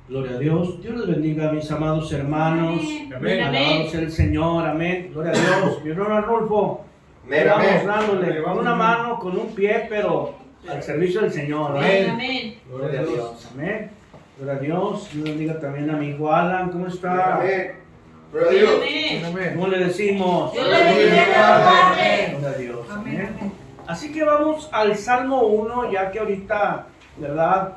Gloria a Dios. Dios les bendiga, mis amados hermanos. Amén. Alabado sea el Señor. Amén. Gloria a Dios. Mi hermano Arnulfo, Amén. estamos dándole con una mano, con un pie, pero al servicio del Señor. Amén. Amén. Gloria a Dios. Amén. Gloria a Dios. Dios bendiga también a mi hijo Alan. ¿Cómo está? Amén. Gloria a Dios. Amén. ¿Cómo le decimos? Dios le bendiga, Padre. Gloria a Dios. Amén. Así que vamos al Salmo 1, ya que ahorita, ¿verdad?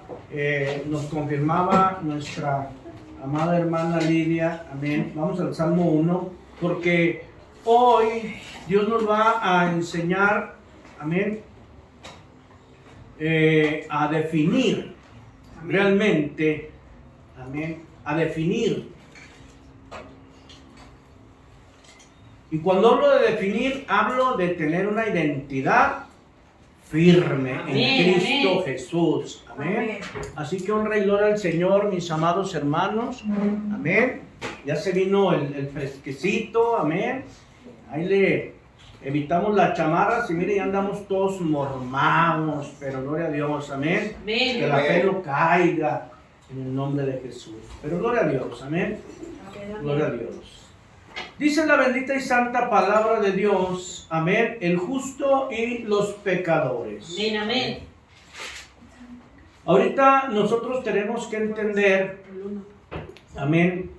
Nos confirmaba nuestra amada hermana Lidia. Amén. Vamos al Salmo 1, porque hoy Dios nos va a enseñar, amén, a definir realmente, amén, a definir. Y cuando hablo de definir, hablo de tener una identidad firme en Cristo Amén. Jesús. Amén. Así que honra y gloria al Señor, mis amados hermanos. Amén. Ya se vino el fresquecito. Amén. Ahí le evitamos las chamarras y mire, ya andamos todos mormados. Pero gloria a Dios. Amén. Amén. Que la fe no caiga en el nombre de Jesús. Pero gloria a Dios. Amén. Gloria a Dios. Dice la bendita y santa palabra de Dios, amén, el justo y los pecadores. Amén. Amén. Ahorita nosotros tenemos que entender, amén,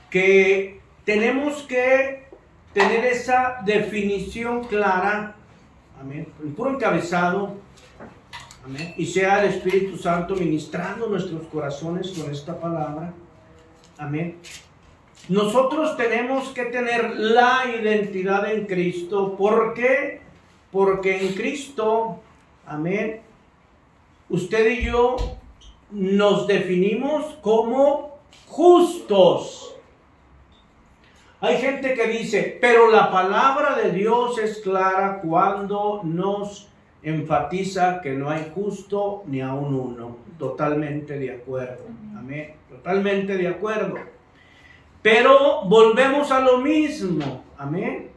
que tenemos que tener esa definición clara, amén, el puro encabezado, amén, y sea el Espíritu Santo ministrando nuestros corazones con esta palabra, amén. Nosotros tenemos que tener la identidad en Cristo. ¿Por qué? Porque en Cristo, amén, usted y yo nos definimos como justos. Hay gente que dice, pero la palabra de Dios es clara cuando nos enfatiza que no hay justo ni aun uno. Totalmente de acuerdo. Amén. Totalmente de acuerdo. Pero volvemos a lo mismo, amén.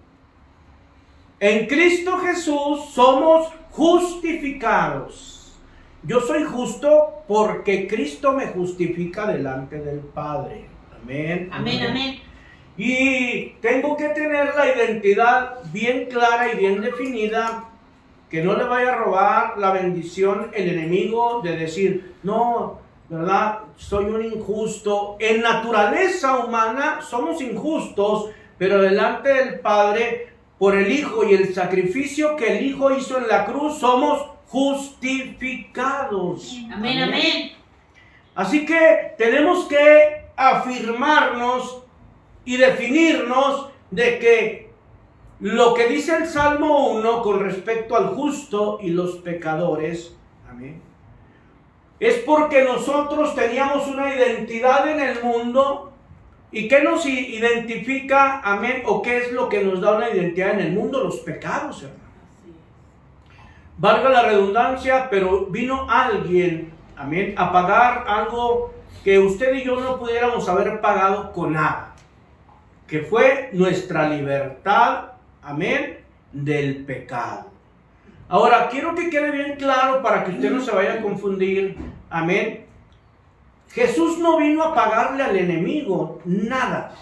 En Cristo Jesús somos justificados. Yo soy justo porque Cristo me justifica delante del Padre. Amén. Amén. Amén. Y tengo que tener la identidad bien clara y bien definida, que no le vaya a robar la bendición el enemigo de decir, no, ¿verdad? Soy un injusto. En naturaleza humana somos injustos, pero delante del Padre, por el Hijo y el sacrificio que el Hijo hizo en la cruz, somos justificados. Amén. Amén. Así que tenemos que afirmarnos y definirnos de que lo que dice el Salmo 1 con respecto al justo y los pecadores, amén, es porque nosotros teníamos una identidad en el mundo. ¿Y qué nos identifica, amén? ¿O qué es lo que nos da una identidad en el mundo? Los pecados, hermano. Valga la redundancia, pero vino alguien, amén, a pagar algo que usted y yo no pudiéramos haber pagado con nada, que fue nuestra libertad, amén, del pecado. Ahora, quiero que quede bien claro para que usted no se vaya a confundir, amén. Jesús no vino a pagarle al enemigo nada.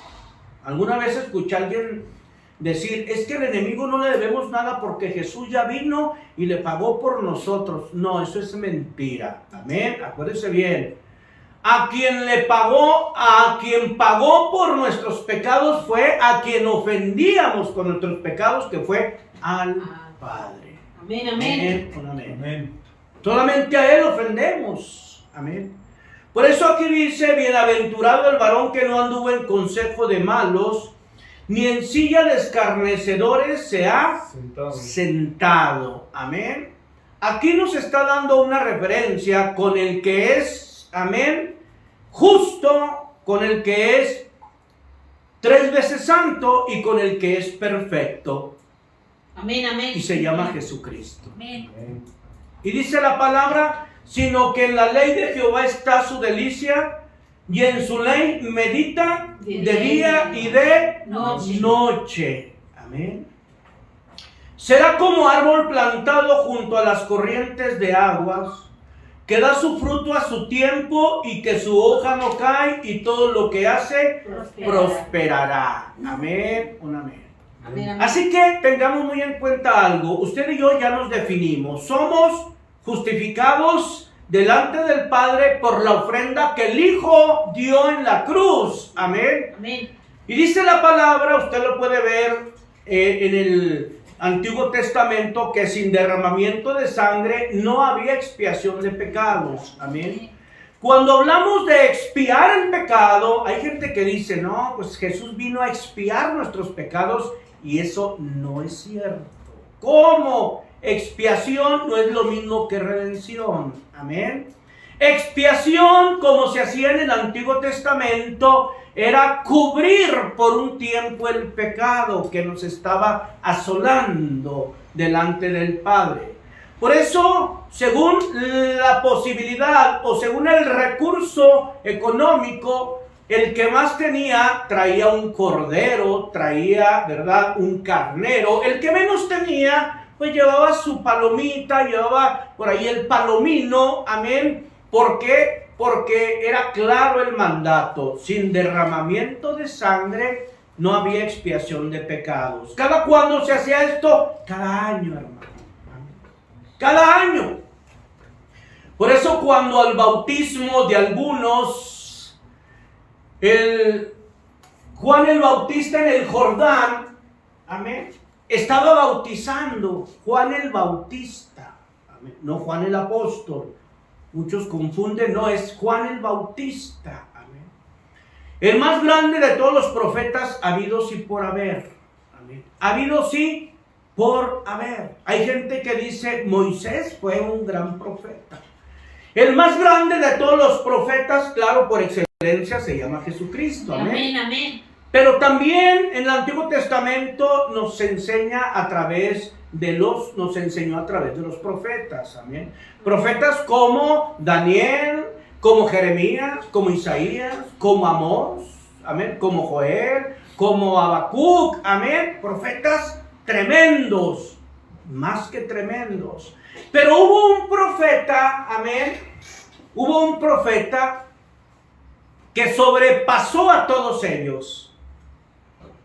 Alguna vez escuché a alguien decir, es que al enemigo no le debemos nada porque Jesús ya vino y le pagó por nosotros. No, eso es mentira, amén, acuérdese bien. A quien le pagó, a quien pagó por nuestros pecados fue a quien ofendíamos con nuestros pecados, que fue al Padre. Amén. Amén. Amén. Amén. Solamente a Él ofendemos. Amén. Por eso aquí dice, bienaventurado el varón que no anduvo en consejo de malos, ni en silla de escarnecedores se ha sentado. Amén. Aquí nos está dando una referencia con el que es, amén, justo, con el que es 3 veces santo y con el que es perfecto. Amén. Amén. Y se llama Jesucristo. Amén. Y dice la palabra, sino que en la ley de Jehová está su delicia, y en su ley medita de día y de noche. Amén. Será como árbol plantado junto a las corrientes de aguas, que da su fruto a su tiempo y que su hoja no cae y todo lo que hace prosperará. Amén. Un amén. Amén, amén. Así que tengamos muy en cuenta algo. Usted y yo ya nos definimos. Somos justificados delante del Padre por la ofrenda que el Hijo dio en la cruz. Amén. Amén. Y dice la palabra, usted lo puede ver en el Antiguo Testamento, que sin derramamiento de sangre no había expiación de pecados. Amén. Cuando hablamos de expiar el pecado, hay gente que dice, no, pues Jesús vino a expiar nuestros pecados, y eso no es cierto. ¿Cómo? Expiación no es lo mismo que redención. Amén. Expiación, como se hacía en el Antiguo Testamento, era cubrir por un tiempo el pecado que nos estaba asolando delante del Padre. Por eso, según la posibilidad o según el recurso económico, el que más tenía traía un cordero, traía, ¿verdad?, un carnero. El que menos tenía, pues llevaba su palomita, llevaba por ahí el palomino. Amén. ¿Por qué? Porque era claro el mandato: sin derramamiento de sangre no había expiación de pecados. ¿Cada cuándo se hacía esto? Cada año, hermano. Cada año. Por eso cuando al bautismo de algunos, Juan el Bautista en el Jordán, amén, estaba bautizando. Juan el Bautista, amén, no Juan el Apóstol. Muchos confunden, no, es Juan el Bautista. Amén. El más grande de todos los profetas habidos y por haber. Amén. Habidos y por haber. Hay gente que dice Moisés fue un gran profeta. El más grande de todos los profetas, claro, por excelencia, se llama Jesucristo. Amén. Amén, amén. Pero también en el Antiguo Testamento nos enseñó a través de los profetas. Amén. Profetas como Daniel, como Jeremías, como Isaías, como Amós, amén, como Joel, como Habacuc, amén. Profetas tremendos, más que tremendos. Pero hubo un profeta, amén, hubo un profeta que sobrepasó a todos ellos.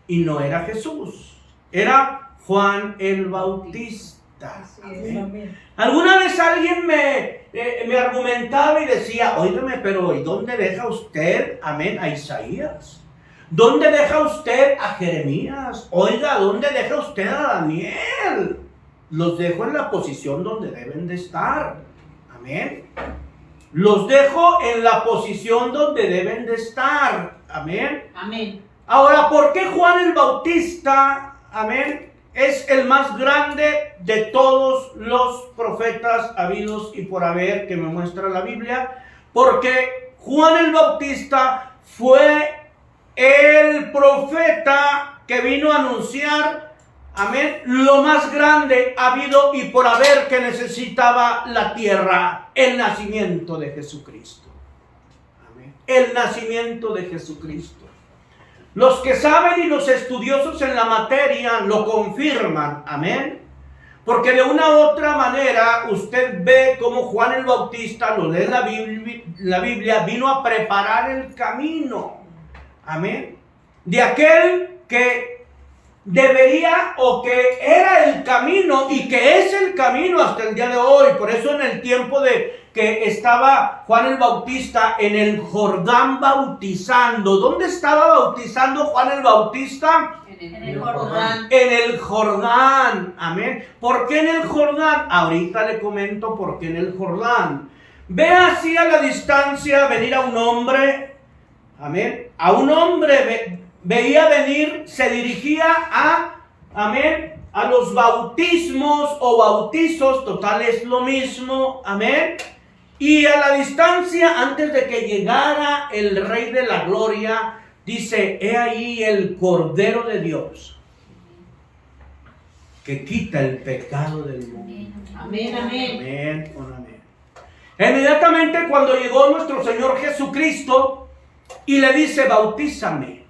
Y no era Jesús, era Juan el Bautista. Amén. Alguna vez alguien me argumentaba y decía, óigame, pero ¿y dónde deja usted, amén, a Isaías? ¿Dónde deja usted a Jeremías? Oiga, ¿dónde deja usted a Daniel? Los dejo en la posición donde deben de estar. Amén. Los dejo en la posición donde deben de estar. Amén. Amén. Ahora, ¿por qué Juan el Bautista, amén, es el más grande de todos los profetas habidos y por haber que me muestra la Biblia? Porque Juan el Bautista fue el profeta que vino a anunciar, amén, lo más grande habido y por haber que necesitaba la tierra: el nacimiento de Jesucristo. Amén. El nacimiento de Jesucristo. Los que saben y los estudiosos en la materia lo confirman, amén. Porque de una u otra manera usted ve cómo Juan el Bautista, lo lee la Biblia, vino a preparar el camino, amén, de aquel que debería o que era el camino y que es el camino hasta el día de hoy. Por eso en el tiempo de que estaba Juan el Bautista en el Jordán bautizando. ¿Dónde estaba bautizando Juan el Bautista? En el Jordán. En el Jordán, amén. ¿Por qué en el Jordán? Ahorita le comento por qué en el Jordán. Ve así a la distancia venir a un hombre, amén. A un hombre veía venir, se dirigía amén, a los bautismos o bautizos, total es lo mismo, amén. Y a la distancia, antes de que llegara el Rey de la Gloria, dice, he ahí el Cordero de Dios, que quita el pecado del mundo. Amén, amén. Amén, amén. Inmediatamente cuando llegó nuestro Señor Jesucristo y le dice, bautízame.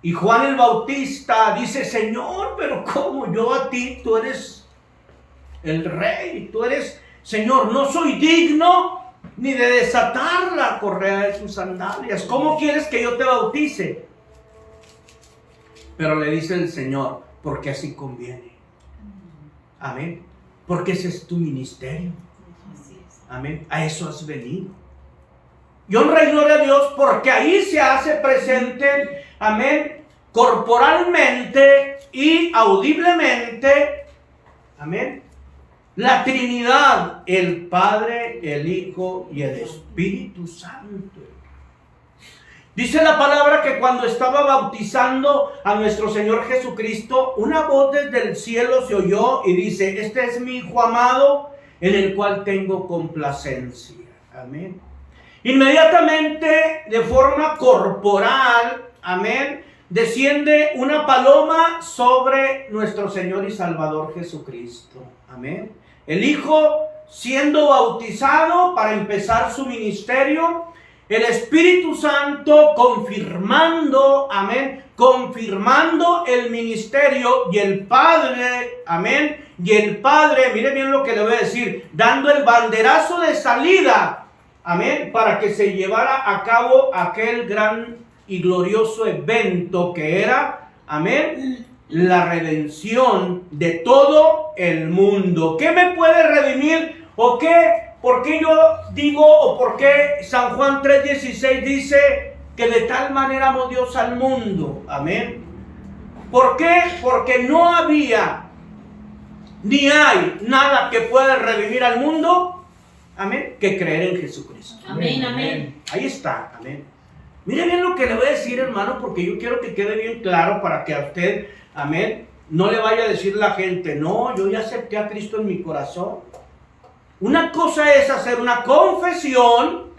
Y Juan el Bautista dice, Señor, pero ¿cómo yo a ti? Tú eres el Rey, tú eres Señor, no soy digno ni de desatar la correa de sus sandalias. ¿Cómo quieres que yo te bautice? Pero le dice el Señor, porque así conviene. Amén. Porque ese es tu ministerio. Amén. A eso has venido. Y honra y gloria a Dios porque ahí se hace presente, amén, corporalmente y audiblemente, amén, la Trinidad, el Padre, el Hijo y el Espíritu Santo. Dice la palabra que cuando estaba bautizando a nuestro Señor Jesucristo, una voz desde el cielo se oyó y dice, este es mi Hijo amado, en el cual tengo complacencia. Amén. Inmediatamente, de forma corporal, amén, desciende una paloma sobre nuestro Señor y Salvador Jesucristo. Amén. El Hijo siendo bautizado para empezar su ministerio, el Espíritu Santo confirmando, amén, confirmando el ministerio, y el Padre, amén, y el Padre, mire bien lo que le voy a decir, dando el banderazo de salida, amén, para que se llevara a cabo aquel gran y glorioso evento que era, amén, la redención de todo el mundo. ¿Qué me puede redimir? ¿O qué? ¿Por qué yo digo, o por qué San Juan 3:16 dice que de tal manera amó Dios al mundo? Amén. ¿Por qué? Porque no había ni hay nada que pueda redimir al mundo, amén, que creer en Jesucristo. Amén, amén. Ahí está, amén. Mire bien lo que le voy a decir, hermano, porque yo quiero que quede bien claro para que a usted, amén, no le vaya a decir la gente, no, yo ya acepté a Cristo en mi corazón. Una cosa es hacer una confesión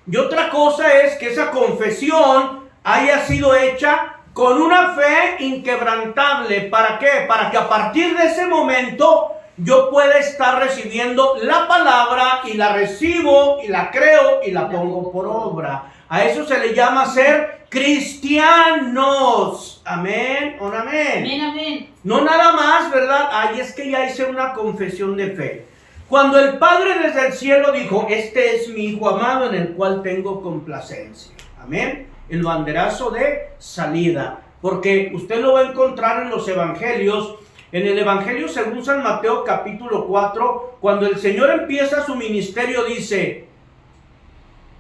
y otra cosa es que esa confesión haya sido hecha con una fe inquebrantable. ¿Para qué? Para que a partir de ese momento yo pueda estar recibiendo la palabra y la recibo y la creo y la pongo por obra. A eso se le llama ser cristianos. Amén. ¿O no amén? Amén, amén. No nada más, ¿verdad? Ay, es que ya hice una confesión de fe. Cuando el Padre desde el cielo dijo, este es mi Hijo amado en el cual tengo complacencia. Amén. El banderazo de salida. Porque usted lo va a encontrar en los evangelios. En el evangelio según San Mateo capítulo 4, cuando el Señor empieza su ministerio dice,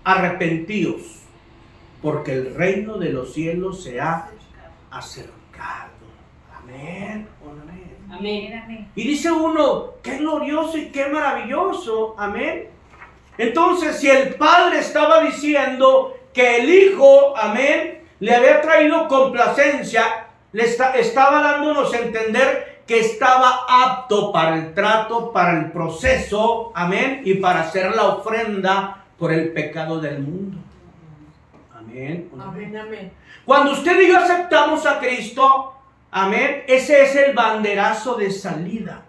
arrepentíos, porque el reino de los cielos se ha acercado. Amén. Amén. Amén. Y dice uno, qué glorioso y qué maravilloso. Amén. Entonces, si el Padre estaba diciendo que el Hijo, amén, le había traído complacencia, estaba dándonos a entender que estaba apto para el trato, para el proceso, amén, y para hacer la ofrenda por el pecado del mundo. Amén. Amén, amén. Cuando usted y yo aceptamos a Cristo, amén, ese es el banderazo de salida.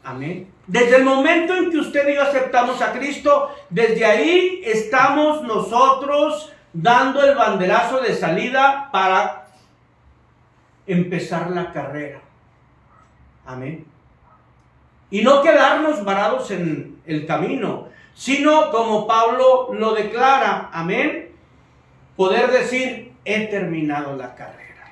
Amén. Desde el momento en que usted y yo aceptamos a Cristo, desde ahí estamos nosotros dando el banderazo de salida para empezar la carrera. Amén. Y no quedarnos varados en el camino, sino como Pablo lo declara, amén, poder decir, he terminado la carrera.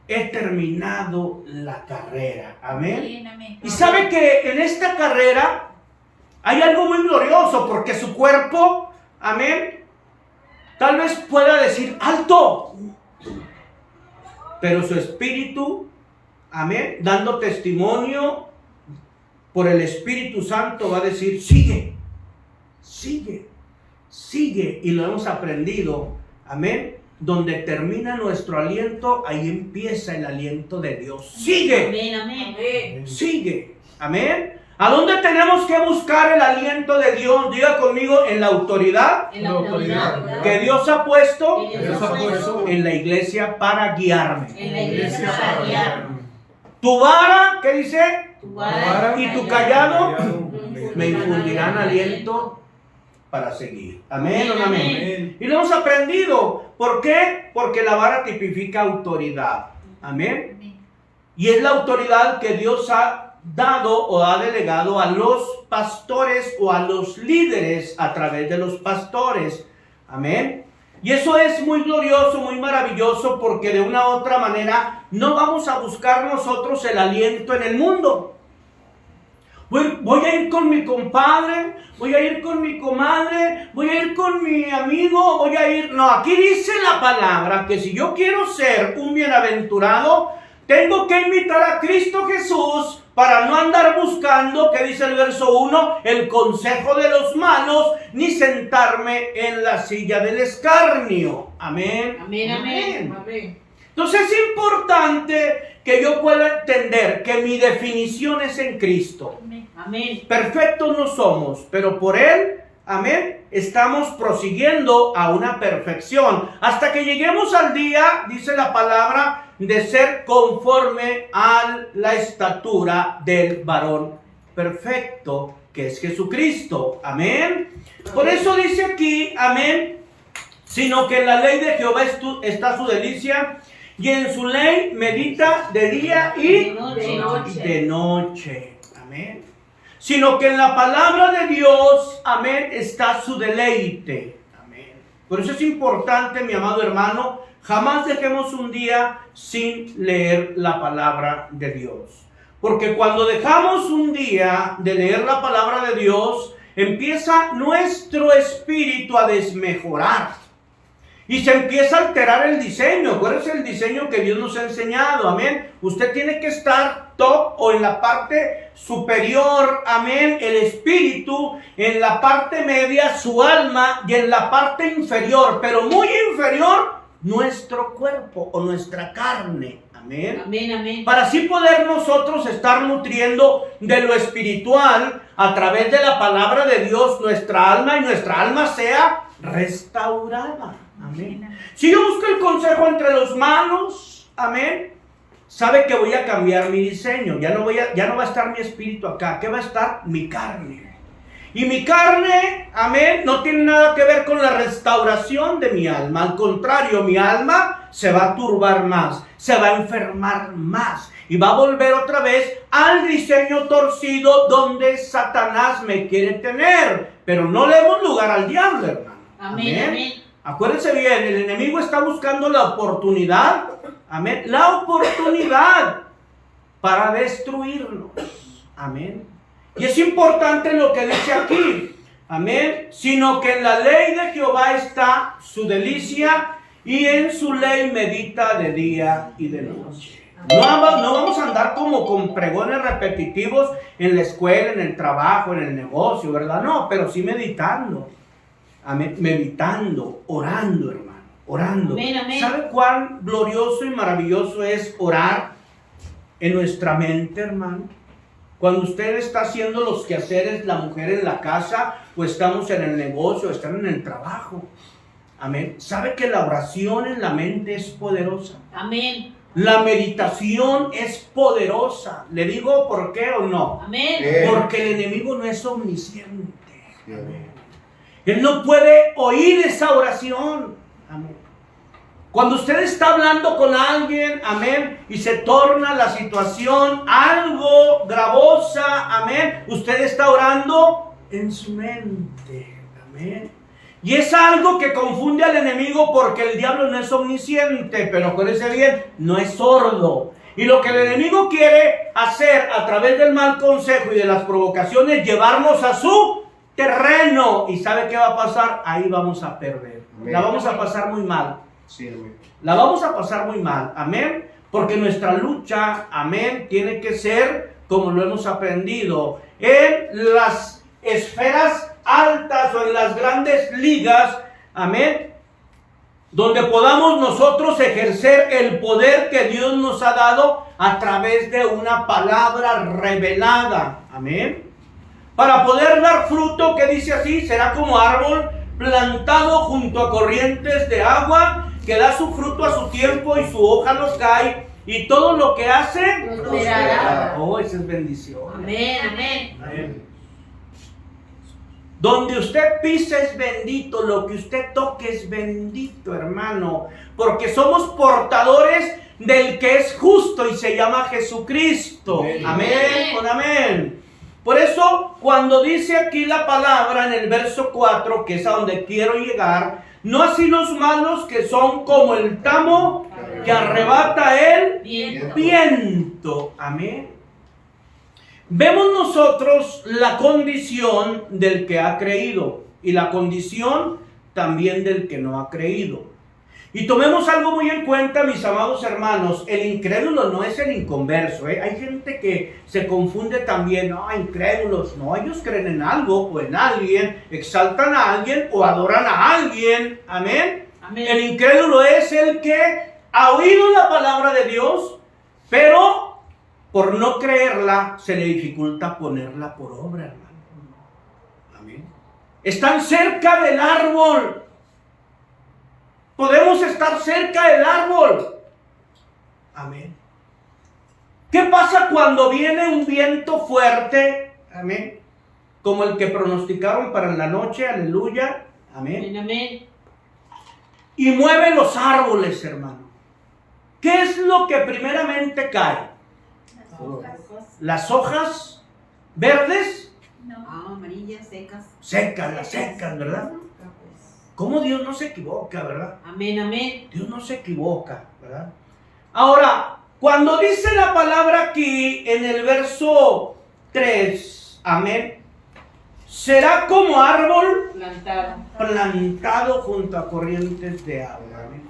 He terminado la carrera. Amén. Amén, amén. Y sabe que en esta carrera hay algo muy glorioso, porque su cuerpo, amén, tal vez pueda decir alto, pero su espíritu, amén, dando testimonio por el Espíritu Santo va a decir, sigue, sigue, sigue. Y lo hemos aprendido, amén. Donde termina nuestro aliento, ahí empieza el aliento de Dios. Sigue. Amén, amén. Sigue. Amén. ¿A dónde tenemos que buscar el aliento de Dios? Diga conmigo, en la autoridad En la autoridad que Dios ha puesto que Dios ha puesto en la iglesia para guiarme. en la iglesia para guiarme. Tu vara, ¿qué dice? Tu vara Y tu callado me infundirán aliento para seguir. Amén o no amén. Y lo hemos aprendido. ¿Por qué? Porque la vara tipifica autoridad. Amén. Y es la autoridad que Dios ha dado o ha delegado a los pastores o a los líderes a través de los pastores. Amén. Y eso es muy glorioso, muy maravilloso, porque de una u otra manera no vamos a buscar nosotros el aliento en el mundo. Voy a ir con mi compadre, voy a ir con mi comadre, voy a ir con mi amigo, voy a ir... No, aquí dice la palabra que si yo quiero ser un bienaventurado, tengo que imitar a Cristo Jesús para no andar buscando, que dice el verso 1, el consejo de los malos, ni sentarme en la silla del escarnio. Amén. Amén, amén, amén. Entonces es importante que yo pueda entender que mi definición es en Cristo. Amén. Perfectos no somos, pero por Él, amén, estamos prosiguiendo a una perfección. Hasta que lleguemos al día, dice la palabra, de ser conforme a la estatura del varón perfecto, que es Jesucristo. Amén. Por eso dice aquí, amén, sino que en la ley de Jehová está su delicia, y en su ley medita de día y de noche. Amén. Sino que en la palabra de Dios, amén, está su deleite. Amén. Por eso es importante, mi amado hermano, jamás dejemos un día sin leer la palabra de Dios. Porque cuando dejamos un día de leer la palabra de Dios, empieza nuestro espíritu a desmejorar. Y se empieza a alterar el diseño. ¿Cuál es el diseño que Dios nos ha enseñado? Amén. Usted tiene que estar top o en la parte superior. Amén. El espíritu. En la parte media su alma. Y en la parte inferior, pero muy inferior, nuestro cuerpo o nuestra carne. Amén. Amén, amén. Para así poder nosotros estar nutriendo de lo espiritual a través de la palabra de Dios nuestra alma, y nuestra alma sea restaurada. Amén. Si yo busco el consejo entre los malos, amén, sabe que voy a cambiar mi diseño. Ya no va a estar mi espíritu acá. ¿Qué va a estar? Mi carne. Y mi carne, amén, no tiene nada que ver con la restauración de mi alma. Al contrario, mi alma se va a turbar más, se va a enfermar más, y va a volver otra vez al diseño torcido donde Satanás me quiere tener. Pero no le demos lugar al diablo, hermano. Amén, amén. Acuérdense bien, el enemigo está buscando la oportunidad, amén, la oportunidad para destruirnos, amén. Y es importante lo que dice aquí, amén, sino que en la ley de Jehová está su delicia, y en su ley medita de día y de noche. No vamos a andar como con pregones repetitivos en la escuela, en el trabajo, en el negocio, ¿verdad? No, pero sí meditando. Amén. Meditando, orando, hermano, orando. Amén, amén. ¿Sabe cuán glorioso y maravilloso es orar en nuestra mente, hermano? Cuando usted está haciendo los quehaceres, la mujer en la casa, o estamos en el negocio, o están en el trabajo. Amén. ¿Sabe que la oración en la mente es poderosa? Amén. La meditación es poderosa. ¿Le digo por qué o no? Amén. Porque el enemigo no es omnisciente. Amén. Él no puede oír esa oración. Amén. Cuando usted está hablando con alguien, amén, y se torna la situación algo gravosa, amén, usted está orando en su mente, amén. Y es algo que confunde al enemigo, porque el diablo no es omnisciente, pero acuérdese bien, no es sordo. Y lo que el enemigo quiere hacer a través del mal consejo y de las provocaciones, llevarnos a su terreno. ¿Y sabe qué va a pasar? Ahí vamos a perder. Amén. La vamos a pasar muy mal. Sí, amén. La vamos a pasar muy mal. Amén. Porque nuestra lucha, amén, tiene que ser como lo hemos aprendido en las esferas altas o en las grandes ligas. Amén. Donde podamos nosotros ejercer el poder que Dios nos ha dado a través de una palabra revelada. Amén. Para poder dar fruto, que dice así, será como árbol plantado junto a corrientes de agua, que da su fruto a su tiempo y su hoja no cae, y todo lo que hace Prosperará. Oh, esa es bendición. Amén, amén. Amén. Donde usted pisa es bendito, lo que usted toque es bendito, hermano, porque somos portadores del que es justo y se llama Jesucristo. Amén. Amén, con amén. Por eso, cuando dice aquí la palabra en el verso 4, que es a donde quiero llegar, no así los malos que son como el tamo que arrebata el viento. Amén. Vemos nosotros la condición del que ha creído y la condición también del que no ha creído. Y tomemos algo muy en cuenta, mis amados hermanos, el incrédulo no es el inconverso, ¿eh? Hay gente que se confunde también, no, incrédulos, no, ellos creen en algo o en alguien, exaltan a alguien o adoran a alguien, amén. Amén. El incrédulo es el que ha oído la palabra de Dios, pero por no creerla se le dificulta ponerla por obra, hermano. Amén. Están cerca del árbol. Podemos estar cerca del árbol. Amén. ¿Qué pasa cuando viene un viento fuerte? Amén. Como el que pronosticaron para la noche. Aleluya. Amén. Amén, amén. Y mueve los árboles, hermano. ¿Qué es lo que primeramente cae? Las hojas verdes. Amarillas, secas. Secas, las secas, ¿verdad? ¿Cómo Dios no se equivoca, verdad? Amén, amén. Dios no se equivoca, ¿verdad? Ahora, cuando dice la palabra aquí en el verso 3, amén, será como árbol plantado junto a corrientes de agua, amén.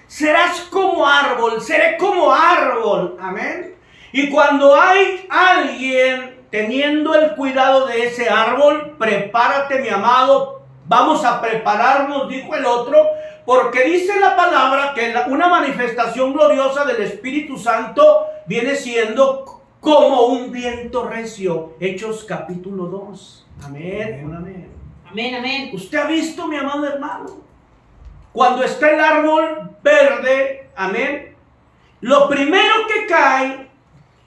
Serás como árbol, seré como árbol, amén. Y cuando hay alguien teniendo el cuidado de ese árbol, prepárate, mi amado. Vamos a prepararnos, dijo el otro, porque dice la palabra que una manifestación gloriosa del Espíritu Santo viene siendo como un viento recio. Hechos capítulo 2. Amén. Amén. Amén, amén. Usted ha visto, mi amado hermano, cuando está el árbol verde, amén, lo primero que cae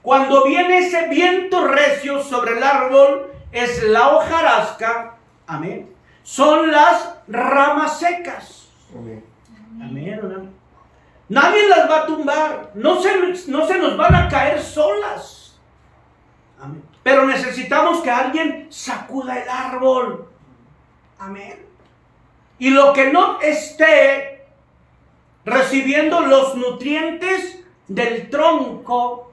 cuando viene ese viento recio sobre el árbol es la hojarasca, amén. Son las ramas secas. Amén. Amén, amén. Nadie las va a tumbar. No se nos van a caer solas. Amén. Pero necesitamos que alguien sacuda el árbol. Amén. Y lo que no esté recibiendo los nutrientes del tronco,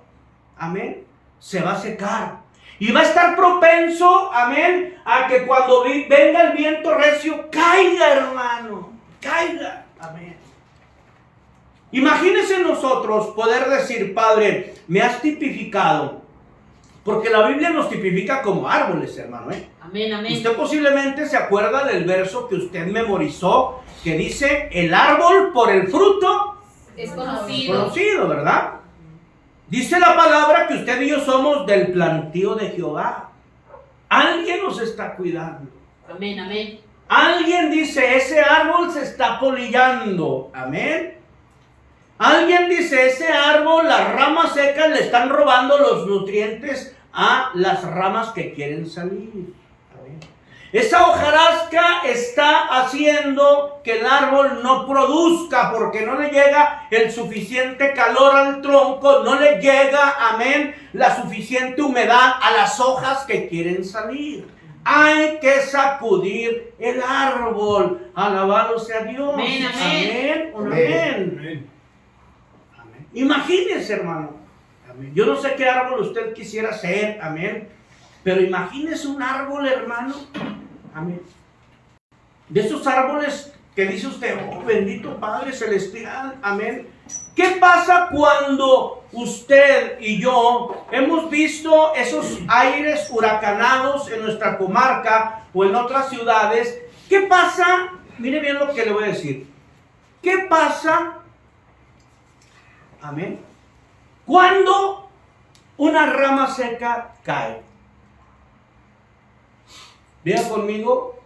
amén, se va a secar. Y va a estar propenso, amén, a que cuando venga el viento recio, caiga, hermano. Caiga, amén. Imagínense nosotros poder decir, Padre, me has tipificado. Porque la Biblia nos tipifica como árboles, hermano, ¿eh? Amén, amén. Usted posiblemente se acuerda del verso que usted memorizó, que dice, el árbol por el fruto Es conocido. conocido, ¿verdad? Dice la palabra que usted y yo somos del plantío de Jehová. Alguien nos está cuidando. Amén, amén. Alguien dice, ese árbol se está polillando. Amén. Alguien dice, ese árbol, las ramas secas le están robando los nutrientes a las ramas que quieren salir. Amén. Esa hojarasca está haciendo que el árbol no produzca porque no le llega el suficiente calor al tronco, no le llega, amén, la suficiente humedad a las hojas que quieren salir. Hay que sacudir el árbol. Alabado sea Dios. Amén, amén. Amén. Amén. Amén. Amén. Imagínese, hermano. Amén. Yo no sé qué árbol usted quisiera ser. Amén. Pero imagínese un árbol, hermano. Amén. De esos árboles que dice usted, oh, bendito Padre Celestial. Amén. ¿Qué pasa cuando usted y yo hemos visto esos aires huracanados en nuestra comarca o en otras ciudades? ¿Qué pasa? Mire bien lo que le voy a decir. ¿Qué pasa? Amén. Cuando una rama seca cae. Vea conmigo.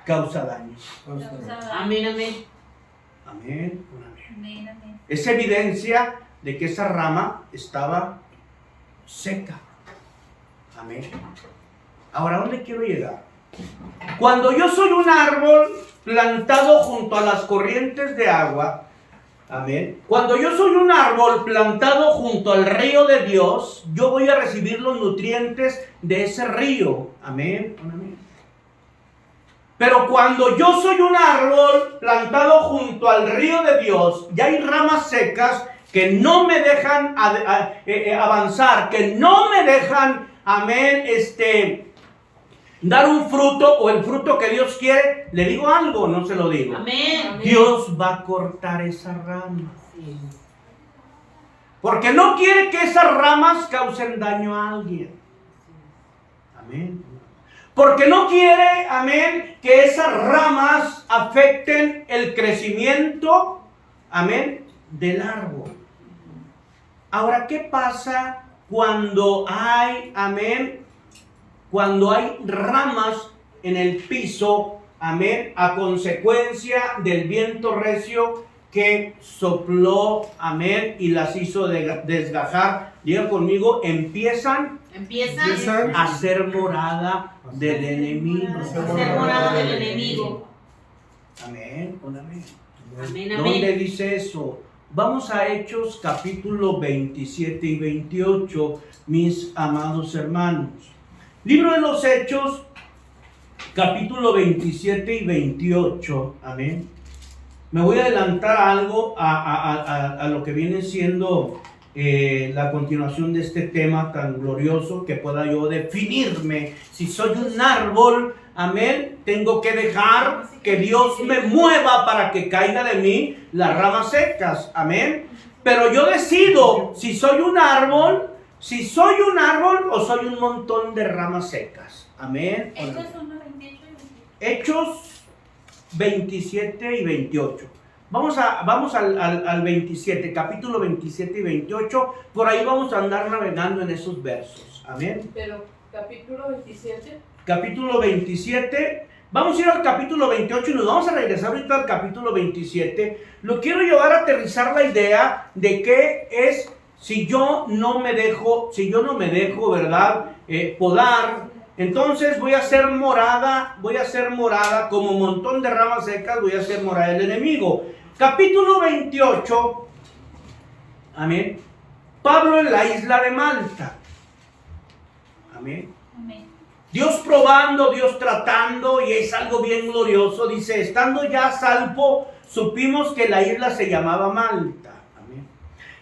Causa daño. Amén, amén. Amén. Amén. Es evidencia de que esa rama estaba seca. Amén. Ahora, ¿a dónde quiero llegar? Cuando yo soy un árbol plantado junto a las corrientes de agua, Amén. Cuando yo soy un árbol plantado junto al río de Dios, yo voy a recibir los nutrientes de ese río. Amén. Amén. Pero cuando yo soy un árbol plantado junto al río de Dios, ya hay ramas secas que no me dejan avanzar, que no me dejan, amén, dar un fruto o el fruto que Dios quiere. ¿Le digo algo? No se lo digo. Amén. Dios va a cortar esas ramas. Porque no quiere que esas ramas causen daño a alguien. Amén. Porque no quiere, amén, que esas ramas afecten el crecimiento, amén, del árbol. Ahora, ¿qué pasa cuando hay, amén, cuando hay ramas en el piso, amén, a consecuencia del viento recio que sopló, amén, y las hizo desgajar? Diga conmigo, empiezan a ser morada del enemigo. A ser morada del enemigo. Amén, amén. Amén, ¿Dónde amén. dice eso? Vamos a Hechos capítulo 27 y 28, mis amados hermanos. Libro de los Hechos, capítulo 27 y 28, amén. Me voy a adelantar algo a lo que viene siendo la continuación de este tema tan glorioso, que pueda yo definirme. Si soy un árbol, amén, tengo que dejar que Dios me mueva para que caiga de mí las ramas secas, amén. Pero yo decido si soy un árbol o soy un montón de ramas secas, amén. Hechos 27 y 28. Vamos al 27, capítulo 27 y 28. Por ahí vamos a andar navegando en esos versos. Amén. Pero capítulo 27. Capítulo 27. Vamos a ir al capítulo 28 y nos vamos a regresar ahorita al capítulo 27. Lo quiero llevar a aterrizar la idea de qué es si yo no me dejo, ¿verdad? Podar. Entonces voy a ser morada como un montón de ramas secas, voy a ser morada del enemigo. Capítulo 28, amén. Pablo en la isla de Malta, amén. Amén. Dios probando, Dios tratando, y es algo bien glorioso. Dice, estando ya a salvo, supimos que la isla se llamaba Malta, amén.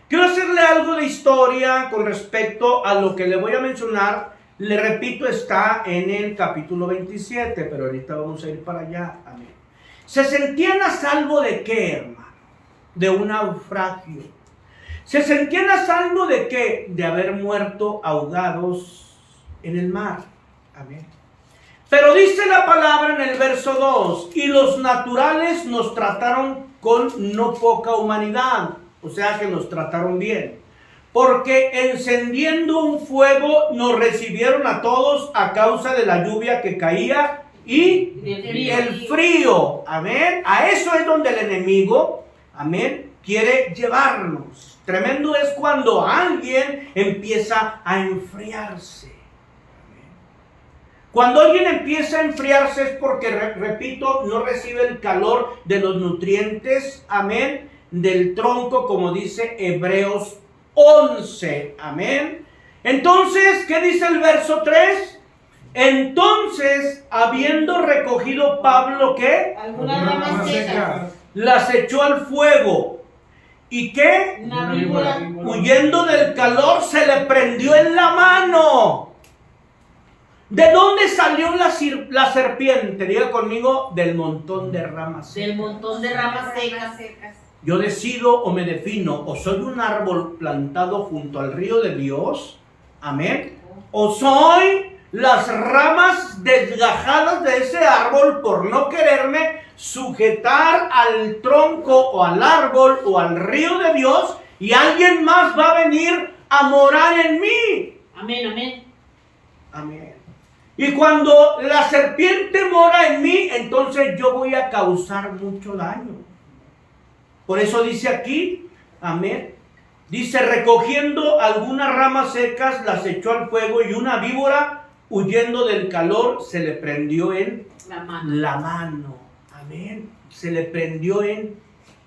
Quiero hacerle algo de historia con respecto a lo que le voy a mencionar. Le repito, está en el capítulo 27, pero ahorita vamos a ir para allá, amén. ¿Se sentían a salvo de qué, hermano? De un naufragio. ¿Se sentían a salvo de qué? De haber muerto ahogados en el mar, amén. Pero dice la palabra en el verso 2, y los naturales nos trataron con no poca humanidad, o sea que nos trataron bien. Porque encendiendo un fuego nos recibieron a todos a causa de la lluvia que caía y el frío. Amén. A eso es donde el enemigo, amén, quiere llevarnos. Tremendo es cuando alguien empieza a enfriarse. Amén. Cuando alguien empieza a enfriarse es porque, repito, no recibe el calor de los nutrientes, amén, del tronco, como dice Hebreos 11, amén. Entonces, ¿qué dice el verso 3? Entonces, habiendo recogido Pablo, ¿qué? Algunas ramas secas. Las echó al fuego. ¿Y qué? Una víbora. Huyendo del calor, se le prendió en la mano. ¿De dónde salió la serpiente? Diga conmigo, del montón de ramas secas. Del montón de ramas secas. Yo decido o me defino, o soy un árbol plantado junto al río de Dios, amén, o soy las ramas desgajadas de ese árbol por no quererme sujetar al tronco o al árbol o al río de Dios, y alguien más va a venir a morar en mí. Amén, amén. Amén. Y cuando la serpiente mora en mí, entonces yo voy a causar mucho daño. Por eso dice aquí, amén, dice, recogiendo algunas ramas secas, las echó al fuego, y una víbora, huyendo del calor, se le prendió en la mano. Amén. Se le prendió en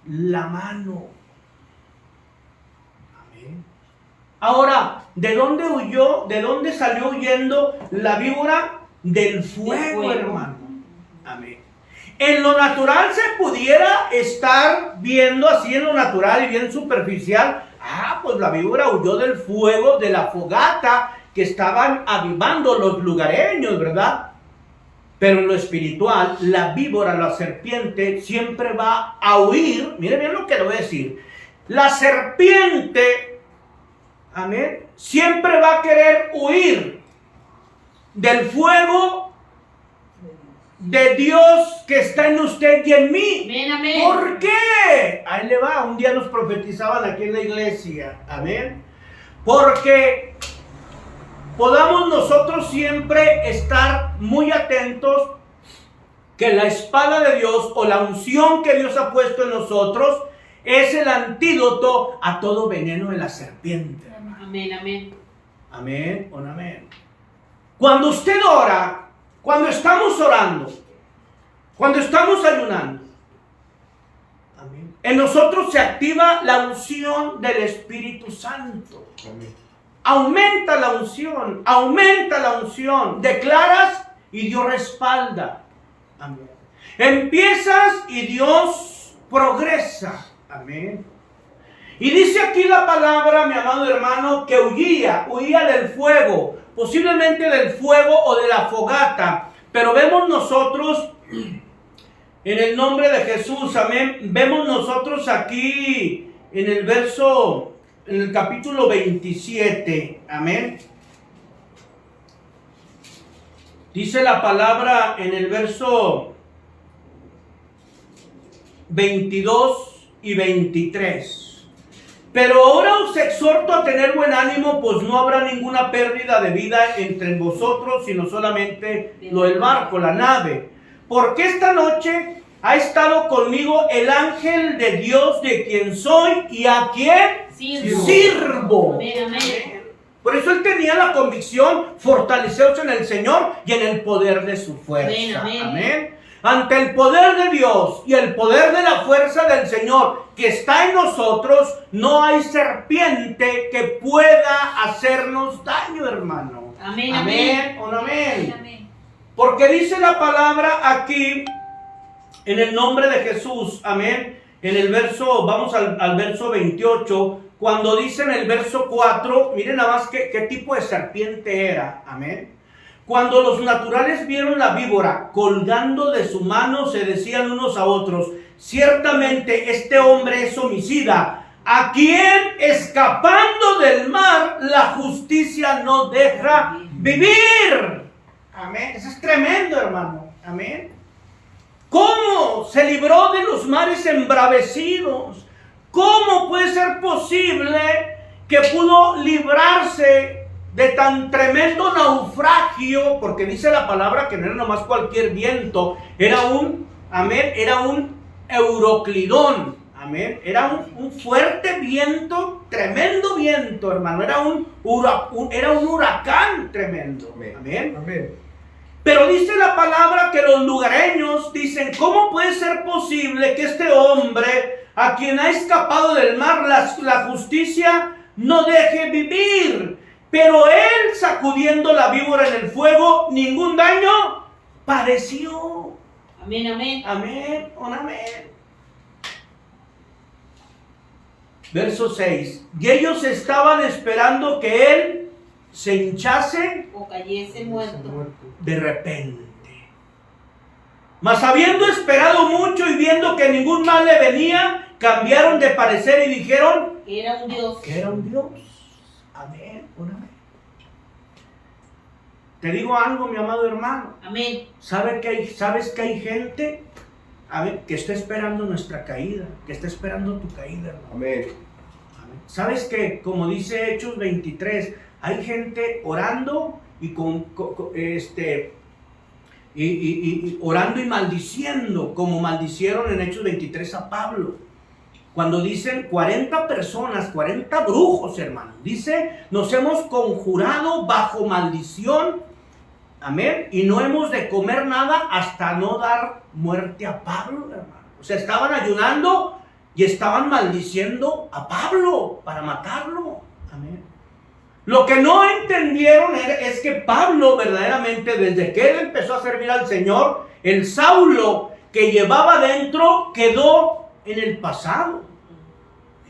la mano. Amén. Ahora, ¿de dónde huyó? ¿De dónde salió huyendo la víbora? Del fuego, hermano. Amén. En lo natural se pudiera estar viendo así en lo natural y bien superficial. Pues la víbora huyó del fuego, de la fogata que estaban avivando los lugareños, ¿verdad? Pero en lo espiritual, la víbora, la serpiente, siempre va a huir. Miren bien lo que le voy a decir. La serpiente, amén, siempre va a querer huir del fuego de Dios que está en usted y en mí. Amén, amén. ¿Por qué? Ahí le va. Un día nos profetizaban aquí en la iglesia. Amén. Porque podamos nosotros siempre estar muy atentos que la espada de Dios o la unción que Dios ha puesto en nosotros es el antídoto a todo veneno de la serpiente. Amén, amén. Amén o no amén. Cuando usted ora, cuando estamos orando, cuando estamos ayunando, amén, en nosotros se activa la unción del Espíritu Santo. Amén. Aumenta la unción, aumenta la unción. Declaras y Dios respalda. Amén. Empiezas y Dios progresa. Amén. Y dice aquí la palabra, mi amado hermano, que huía del fuego, posiblemente del fuego o de la fogata. Pero vemos nosotros, en el nombre de Jesús, amén, vemos nosotros aquí en el verso, en el capítulo 27, amén. Dice la palabra en el verso 22 y 23. Pero ahora os exhorto a tener buen ánimo, pues no habrá ninguna pérdida de vida entre vosotros, sino solamente lo del barco, la nave. Porque esta noche ha estado conmigo el ángel de Dios, de quien soy y a quien sirvo. Amén, amén. Por eso él tenía la convicción, fortaleceos en el Señor y en el poder de su fuerza. Amén, amén. Amén. Ante el poder de Dios y el poder de la fuerza del Señor que está en nosotros, no hay serpiente que pueda hacernos daño, hermano. Amén, Amén o no amén. Amén. Porque dice la palabra aquí, en el nombre de Jesús, amén, en el verso, vamos al verso 28, cuando dice en el verso 4, miren nada más qué tipo de serpiente era, amén. Cuando los naturales vieron la víbora colgando de su mano, se decían unos a otros, ciertamente este hombre es homicida, a quien escapando del mar la justicia no deja vivir. Amén. Eso es tremendo, hermano. Amén. ¿Cómo se libró de los mares embravecidos? ¿Cómo puede ser posible que pudo librarse de tan tremendo naufragio? Porque dice la palabra que no era nomás cualquier viento, era un, amén, era un euroclidón, amén, era un fuerte viento, tremendo viento, hermano, era un huracán tremendo, amén. Amén. Pero dice la palabra que los lugareños dicen, ¿cómo puede ser posible que este hombre, a quien ha escapado del mar, la justicia no deje vivir? Pero él, sacudiendo la víbora en el fuego, ningún daño padeció. Amén, amén. Amén, amén. Verso 6. Y ellos estaban esperando que él se hinchase O cayese muerto. de repente. Mas habiendo esperado mucho y viendo que ningún mal le venía, cambiaron de parecer y dijeron Que era un Dios. que era un Dios. Amén, amén. Te digo algo, mi amado hermano. Amén. ¿Sabes que hay gente, amén, que está esperando nuestra caída, que está esperando tu caída, hermano? Amén. Amén. ¿Sabes que, como dice Hechos 23, hay gente orando y orando y maldiciendo, como maldicieron en Hechos 23 a Pablo? Cuando dicen 40 personas, 40 brujos, hermano, dice, nos hemos conjurado bajo maldición, amén, y no hemos de comer nada hasta no dar muerte a Pablo, hermano. O sea, estaban ayunando y estaban maldiciendo a Pablo para matarlo. Amén. Lo que no entendieron es que Pablo verdaderamente, desde que él empezó a servir al Señor, el Saulo que llevaba dentro quedó en el pasado.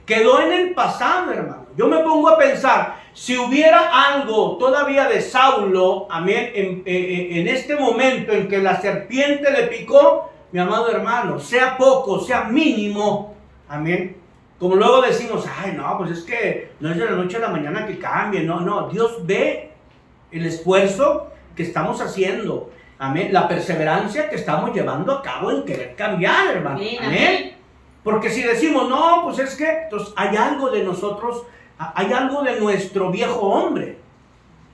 Quedó en el pasado, hermano. Yo me pongo a pensar, si hubiera algo todavía de Saulo, amén, en este momento en que la serpiente le picó, mi amado hermano, sea poco, sea mínimo, amén. Como luego decimos, ay, no, pues es que no es de la noche a la mañana que cambie. No, Dios ve el esfuerzo que estamos haciendo. Amén. La perseverancia que estamos llevando a cabo en querer cambiar, hermano. Amén. Porque si decimos, no, pues es que entonces hay algo de nosotros, hay algo de nuestro viejo hombre.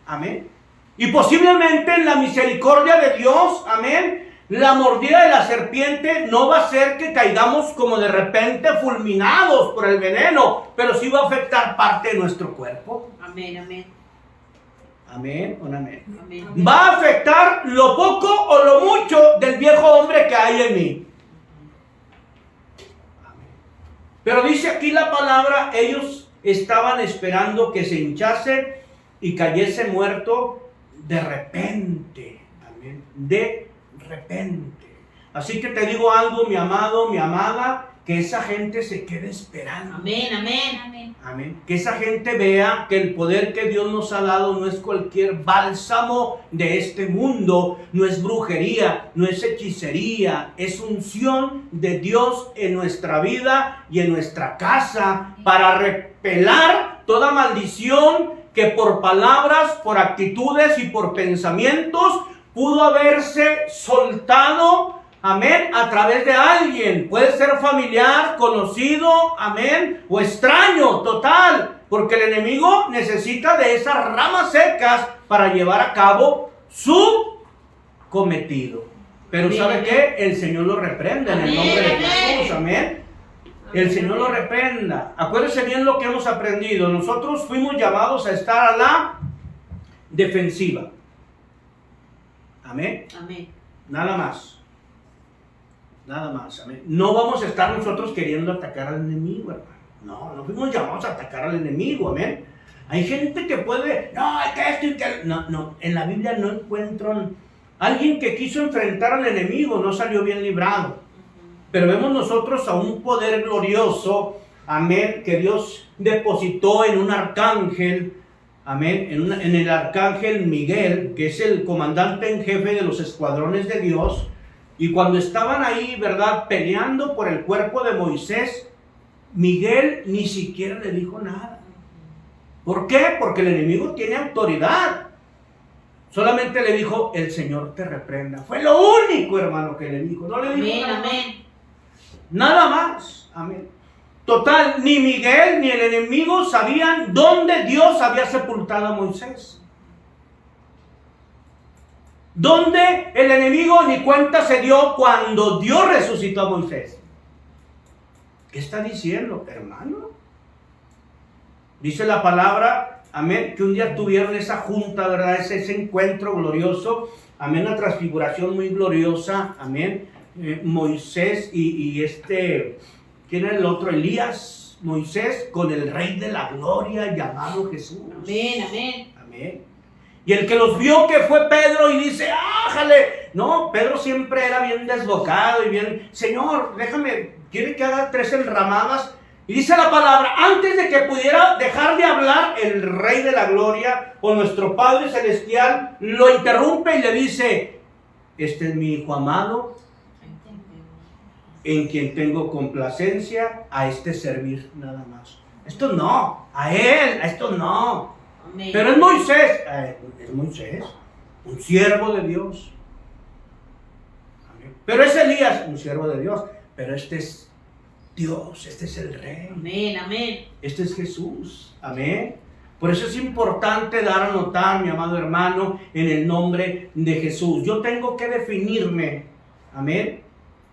Amén. Y posiblemente en la misericordia de Dios, amén, la mordida de la serpiente no va a ser que caigamos como de repente fulminados por el veneno, pero sí va a afectar parte de nuestro cuerpo. Amén, amén. Amén, un amén. Amén. Va a afectar lo poco o lo mucho del viejo hombre que hay en mí. Pero dice aquí la palabra, ellos estaban esperando que se hinchase y cayese muerto de repente. Amén. De repente. Así que te digo algo, mi amado, mi amada, que esa gente se quede esperando. Amén, amén. Amén. Que esa gente vea que el poder que Dios nos ha dado no es cualquier bálsamo de este mundo, no es brujería, no es hechicería, es unción de Dios en nuestra vida y en nuestra casa para repelar toda maldición que por palabras, por actitudes y por pensamientos pudo haberse soltado, amén, a través de alguien. Puede ser familiar, conocido, amén, o extraño, total, porque el enemigo necesita de esas ramas secas para llevar a cabo su cometido. Pero Amén, ¿sabe amén. qué? El Señor lo reprende en el Amén, nombre de amén. Jesús, amén. El Señor lo reprenda. Acuérdense bien lo que hemos aprendido. Nosotros fuimos llamados a estar a la defensiva. Amén. Amén. Nada más. Nada más. Amén. No vamos a estar nosotros queriendo atacar al enemigo, hermano. No fuimos llamados a atacar al enemigo. Amén. Hay gente que puede, no, que esto y que... No. En la Biblia no encuentro alguien que quiso enfrentar al enemigo, no salió bien librado. Pero vemos nosotros a un poder glorioso, amén, que Dios depositó en un arcángel, amén, en el arcángel Miguel, que es el comandante en jefe de los escuadrones de Dios. Y cuando estaban ahí, ¿verdad?, peleando por el cuerpo de Moisés, Miguel ni siquiera le dijo nada. ¿Por qué? Porque el enemigo tiene autoridad. Solamente le dijo, el Señor te reprenda. Fue lo único, hermano, que le dijo. No le dijo Amén, nada más. amén. Nada más. Amén. Total, ni Miguel ni el enemigo sabían dónde Dios había sepultado a Moisés. Donde el enemigo ni cuenta se dio cuando Dios resucitó a Moisés. ¿Qué está diciendo, hermano? Dice la palabra, amén, que un día tuvieron esa junta, ¿verdad? Ese encuentro glorioso, amén, una transfiguración muy gloriosa, amén. Moisés y ¿quién era el otro? Elías, Moisés con el Rey de la Gloria llamado Jesús. Amén, amén. Amén. Y el que los vio que fue Pedro y dice, ¡ájale! No, Pedro siempre era bien desbocado y bien, Señor, déjame, quiere que haga 3 enramadas. Y dice la palabra, antes de que pudiera dejar de hablar, el Rey de la Gloria o nuestro Padre Celestial lo interrumpe y le dice, este es mi Hijo amado, en quien tengo complacencia, a este servir nada más. Esto no, a él, a esto no. Amén. Pero es Moisés, un siervo de Dios. Amén. Pero es Elías, un siervo de Dios. Pero este es Dios, este es el Rey. Amén, amén. Este es Jesús. Amén. Por eso es importante dar a notar, mi amado hermano, en el nombre de Jesús. Yo tengo que definirme. Amén.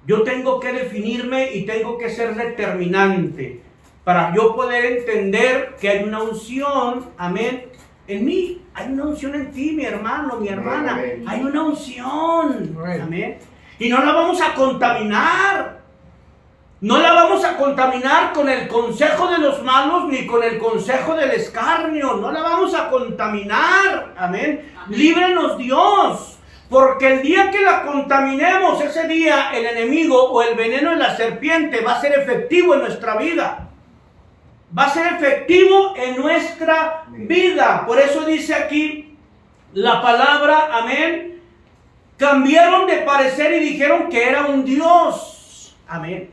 Yo tengo que definirme y tengo que ser determinante para yo poder entender que hay una unción, amén, en mí. Hay una unción en ti, mi hermano, mi hermana. Amén. Hay una unción, Amén. amén. Y no la vamos a contaminar. No la vamos a contaminar con el consejo de los malos ni con el consejo del escarnio. No la vamos a contaminar. Amén. Líbranos Dios. Porque el día que la contaminemos, ese día el enemigo o el veneno de la serpiente va a ser efectivo en nuestra vida. Va a ser efectivo en nuestra vida. Por eso dice aquí la palabra, amén. Cambiaron de parecer y dijeron que era un Dios. Amén.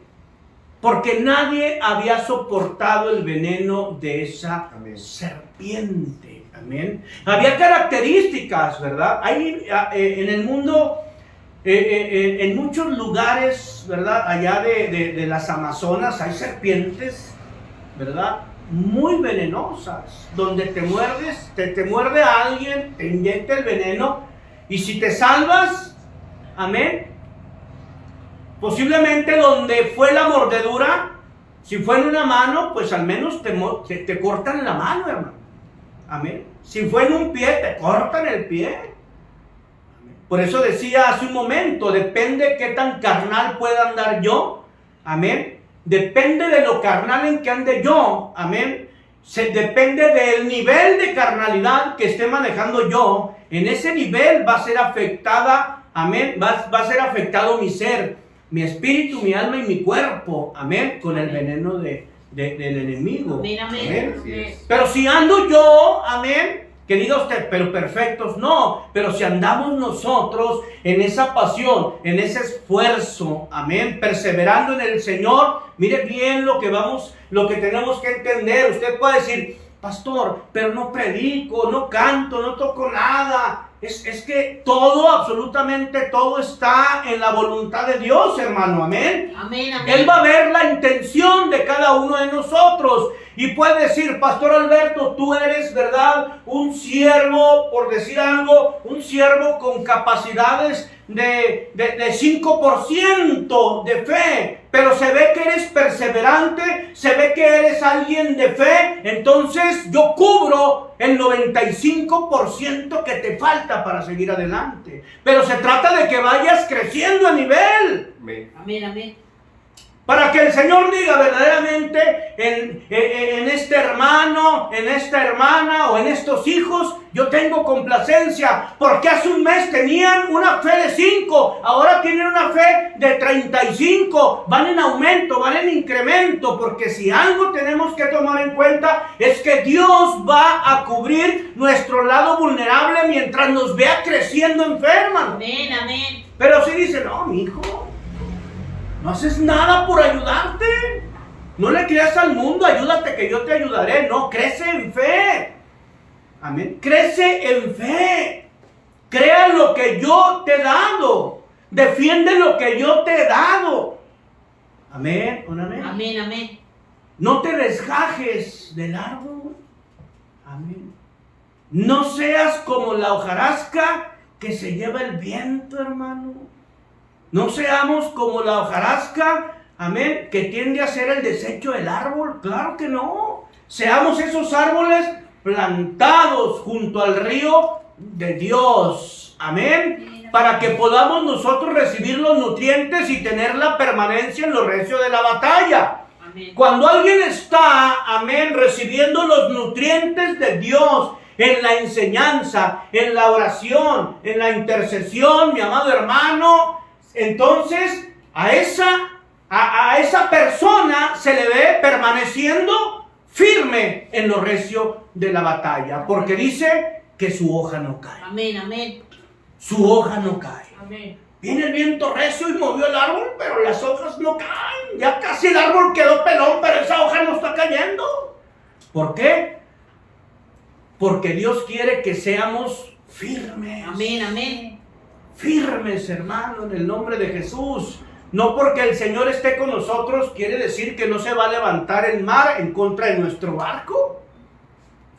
Porque nadie había soportado el veneno de esa serpiente. Amén. Había características, ¿verdad? Hay en el mundo, en muchos lugares, ¿verdad? Allá de las Amazonas hay serpientes, ¿verdad? Muy venenosas. Donde te muerdes, te muerde a alguien, te inyecta el veneno. Y si te salvas, amén. Posiblemente donde fue la mordedura, si fue en una mano, pues al menos te cortan la mano, hermano. Amén. Si fue en un pie, te cortan el pie. Amén. Por eso decía hace un momento, depende qué tan carnal pueda andar yo. Amén. Depende de lo carnal en que ande yo. Amén. Depende del nivel de carnalidad que esté manejando yo. En ese nivel va a ser afectada, amén, va a ser afectado mi ser, mi espíritu, mi alma y mi cuerpo, amén, con el veneno del enemigo. Amén, amén. Amén. Amén. Pero si ando yo, amén, que diga usted, pero perfectos, no, pero si andamos nosotros en esa pasión, en ese esfuerzo, amén, perseverando en el Señor, mire bien lo que tenemos que entender. Usted puede decir, pastor, pero no predico, no canto, no toco nada. Es que todo, absolutamente todo está en la voluntad de Dios, hermano, amén. Amén, amén. Él va a ver la intención de cada uno de nosotros. Y puede decir, Pastor Alberto, tú eres, ¿verdad?, un siervo, por decir algo, un siervo con capacidades de 5% de fe, pero se ve que eres perseverante, se ve que eres alguien de fe, entonces yo cubro el 95% que te falta para seguir adelante. Pero se trata de que vayas creciendo a nivel. Amén, amén. Para que el Señor diga verdaderamente en este hermano, en esta hermana o en estos hijos, yo tengo complacencia. Porque hace un mes tenían una fe de 5, ahora tienen una fe de 35. Van en aumento, van en incremento. Porque si algo tenemos que tomar en cuenta es que Dios va a cubrir nuestro lado vulnerable mientras nos vea creciendo en fe, hermano. Amén, amén. Pero si dice, no, mi hijo, no haces nada por ayudarte. No le creas al mundo, ayúdate que yo te ayudaré. No, crece en fe. Amén. Crece en fe. Crea lo que yo te he dado. Defiende lo que yo te he dado. Amén. Amén. Amén, amén. No te desgajes del árbol. Amén. No seas como la hojarasca que se lleva el viento, hermano. No seamos como la hojarasca, amén, que tiende a ser el desecho del árbol. Claro que no. Seamos esos árboles plantados junto al río de Dios. Amén. Para que podamos nosotros recibir los nutrientes y tener la permanencia en lo recio de la batalla. Amén. Cuando alguien está, amén, recibiendo los nutrientes de Dios, en la enseñanza, en la oración, en la intercesión, mi amado hermano, entonces a esa persona se le ve permaneciendo firme en lo recio de la batalla, porque dice que su hoja no cae. Amén, amén. Su hoja no cae. Amén. Viene el viento recio y movió el árbol, pero las hojas no caen. Ya casi el árbol quedó pelón, pero esa hoja no está cayendo. ¿Por qué? Porque Dios quiere que seamos firmes. Amén, amén. Firmes, hermano, en el nombre de Jesús. No porque el Señor esté con nosotros quiere decir que no se va a levantar el mar en contra de nuestro barco.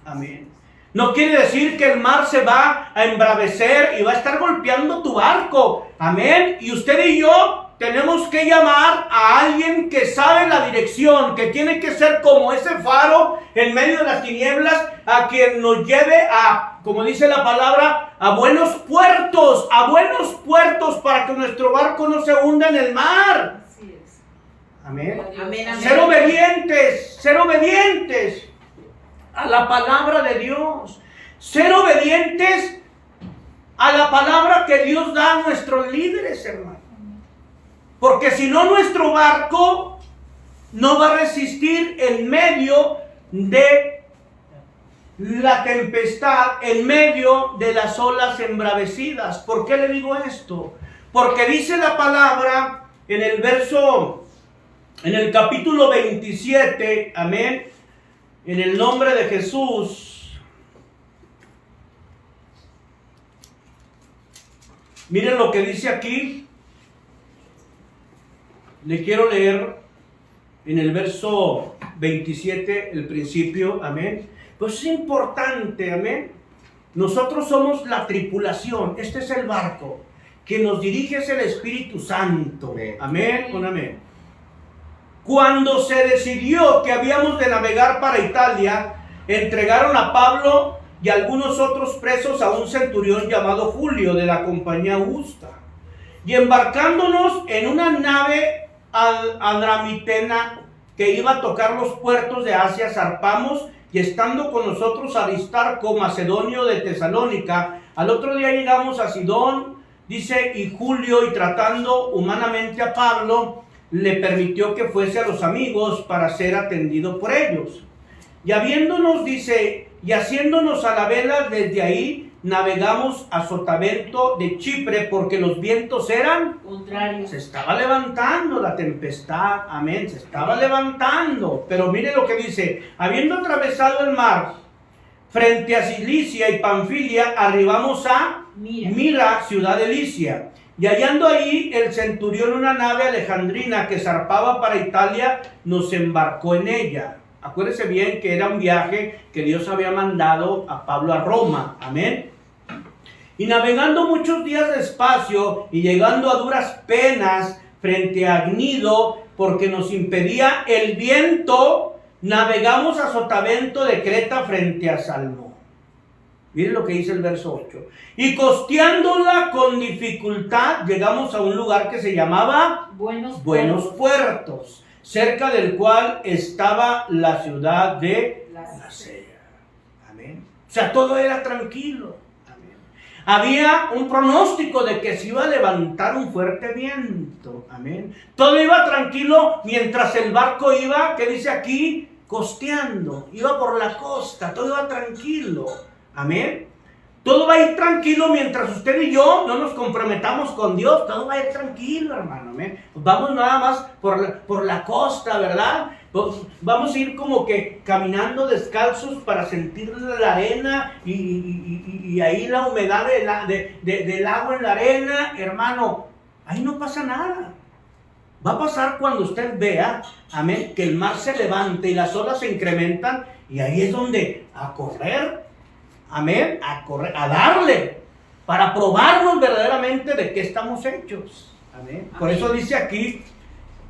Amén. No quiere decir que el mar se va a embravecer y va a estar golpeando tu barco. Amén. Y usted y yo tenemos que llamar a alguien que sabe la dirección, que tiene que ser como ese faro en medio de las tinieblas, a quien nos lleve a, como dice la palabra, a buenos puertos para que nuestro barco no se hunda en el mar. Así es. Amén. Amén, amén. Ser obedientes a la palabra de Dios. Ser obedientes a la palabra que Dios da a nuestros líderes, hermano. Porque si no, nuestro barco no va a resistir en medio de la tempestad, en medio de las olas embravecidas. ¿Por qué le digo esto? Porque dice la palabra en el capítulo 27, amén, en el nombre de Jesús. Miren lo que dice aquí. Le quiero leer en el verso 27, el principio, amén. Pues es importante, amén. Nosotros somos la tripulación, este es el barco. Quien nos dirige es el Espíritu Santo, amén, con amén. Cuando se decidió que habíamos de navegar para Italia, entregaron a Pablo y algunos otros presos a un centurión llamado Julio de la compañía Augusta. Y embarcándonos en una nave adramitena que iba a tocar los puertos de Asia, zarpamos, y estando con nosotros Aristarco, macedonio de Tesalónica, al otro día llegamos a Sidón, dice, y Julio, y tratando humanamente a Pablo, le permitió que fuese a los amigos para ser atendido por ellos. Y habiéndonos, dice, y haciéndonos a la vela desde ahí, navegamos a Sotavento de Chipre, porque los vientos eran contrarios. Se estaba levantando la tempestad, amén, se estaba levantando. Pero mire lo que dice, habiendo atravesado el mar, frente a Cilicia y Panfilia, arribamos a Mira, ciudad de Licia. Y hallando ahí el centurión una nave alejandrina que zarpaba para Italia, nos embarcó en ella. Acuérdese bien que era un viaje que Dios había mandado a Pablo a Roma, amén. Y navegando muchos días despacio y llegando a duras penas frente a Gnido, porque nos impedía el viento, navegamos a Sotavento de Creta frente a Salmón. Miren lo que dice el verso 8. Y costeándola con dificultad, llegamos a un lugar que se llamaba Buenos Puertos, cerca del cual estaba la ciudad de Lasea. Amén. O sea, todo era tranquilo. Amén. Había un pronóstico de que se iba a levantar un fuerte viento. Amén. Todo iba tranquilo mientras el barco iba, ¿qué dice aquí? Costeando. Iba por la costa, todo iba tranquilo. Amén. Todo va a ir tranquilo mientras usted y yo no nos comprometamos con Dios. Todo va a ir tranquilo, hermano. Amén. Vamos nada más por la costa, ¿verdad? Vamos a ir como que caminando descalzos para sentir la arena y ahí la humedad del agua en la arena. Hermano, ahí no pasa nada. Va a pasar cuando usted vea, amén, que el mar se levante y las olas se incrementan, y ahí es donde a correr. Amén, a correr, a darle, para probarnos verdaderamente de qué estamos hechos. Amén. Por eso dice aquí,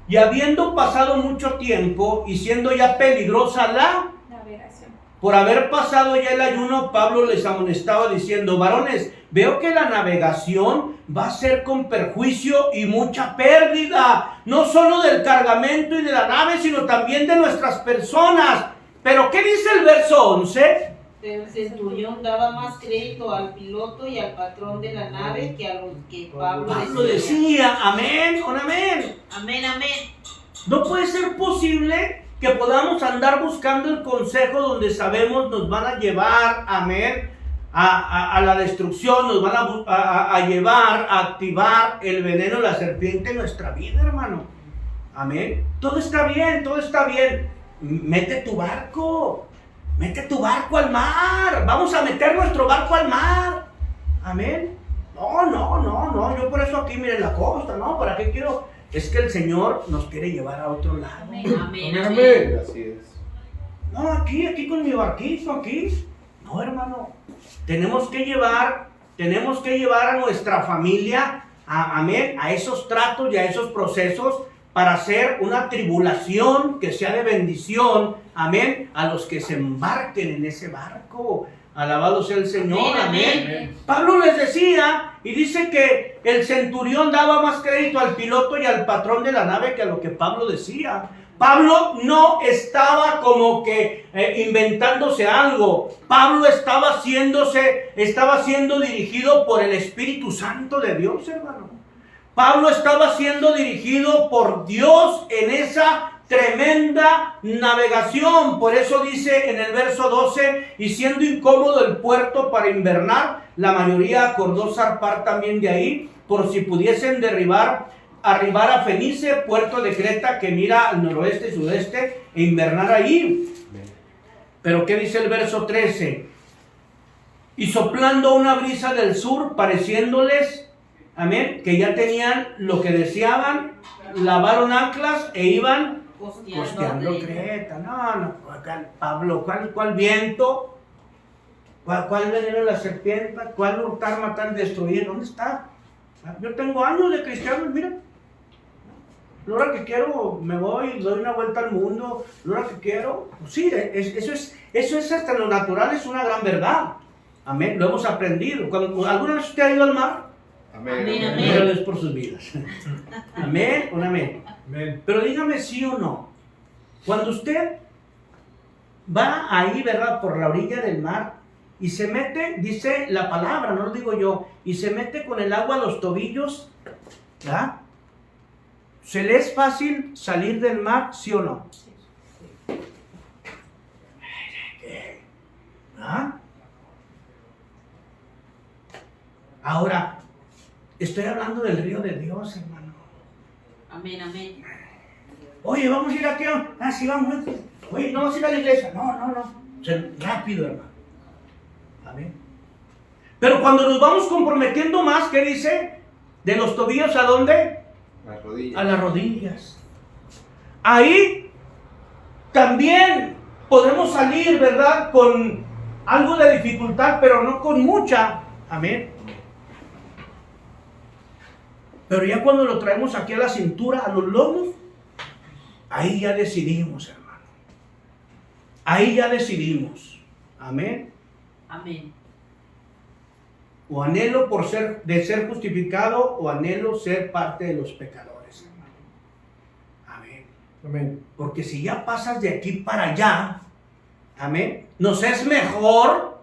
y habiendo pasado mucho tiempo y siendo ya peligrosa la navegación, por haber pasado ya el ayuno, Pablo les amonestaba diciendo, varones, veo que la navegación va a ser con perjuicio y mucha pérdida, no solo del cargamento y de la nave, sino también de nuestras personas. Pero ¿qué dice el verso 11? El centurión daba más crédito al piloto y al patrón de la nave que a lo que Pablo decía. Amén, con amén. Amén, amén. No puede ser posible que podamos andar buscando el consejo donde sabemos nos van a llevar, amén, a la destrucción, nos van a llevar a activar el veneno de la serpiente en nuestra vida, hermano. Amén. Todo está bien, todo está bien. Mete tu barco. Mete tu barco al mar. Vamos a meter nuestro barco al mar. Amén. No. Yo por eso aquí, miren la costa. No, ¿para qué quiero? Es que el Señor nos quiere llevar a otro lado. Amén. Amén. Así es. No, aquí con mi barquito, aquí. No, hermano. Tenemos que llevar a nuestra familia, amén, a esos tratos y a esos procesos para hacer una tribulación que sea de bendición, amén, a los que se embarquen en ese barco. Alabado sea el Señor, amén. Pablo les decía Y dice que el centurión daba más crédito al piloto y al patrón de la nave que a lo que Pablo decía. Pablo no estaba como que inventándose algo. Pablo estaba siendo dirigido por el Espíritu Santo de Dios, hermano. Pablo estaba siendo dirigido por Dios en esa tremenda navegación. Por eso dice en el verso 12, y siendo incómodo el puerto para invernar, la mayoría acordó zarpar también de ahí, por si pudiesen arribar a Fenice, puerto de Creta que mira al noroeste y sudeste, e invernar ahí. Pero ¿qué dice el verso 13? Y soplando una brisa del sur, pareciéndoles, amén, que ya tenían lo que deseaban, lavaron anclas e iban costeando Creta. No, Pablo, ¿cuál viento? ¿Cuál veneno de la serpiente? ¿Cuál hurtar, matar, destruir? ¿Dónde está? Yo tengo años de cristiano, mira. La hora que quiero me voy, doy una vuelta al mundo. La hora que quiero, pues sí, eso es hasta lo natural, es una gran verdad. Amén, lo hemos aprendido. ¿Alguna vez usted ha ido al mar? Amén. Amén, Amén. Pero es por sus vidas. Amén, un amén. Amén. Pero dígame sí o no. Cuando usted va ahí, ¿verdad? Por la orilla del mar y se mete, dice la palabra, no lo digo yo, y se mete con el agua a los tobillos, ¿verdad? ¿Se le es fácil salir del mar, sí o no? ¿Ah? Ahora, estoy hablando del río de Dios, hermano. Amén, amén. Oye, vamos a ir aquí. Ah, sí, vamos. Oye, no vas a ir a la iglesia. No. Rápido, hermano. Amén. Pero cuando nos vamos comprometiendo más, ¿qué dice? De los tobillos, ¿a dónde? Las rodillas. A las rodillas. Ahí también podemos salir, ¿verdad? Con algo de dificultad, pero no con mucha. Amén. Pero ya cuando lo traemos aquí a la cintura, a los lomos, ahí ya decidimos, hermano. Ahí ya decidimos. Amén. Amén. O anhelo de ser justificado, o anhelo ser parte de los pecadores, hermano. Amén. Amén. Porque si ya pasas de aquí para allá, amén, nos es mejor,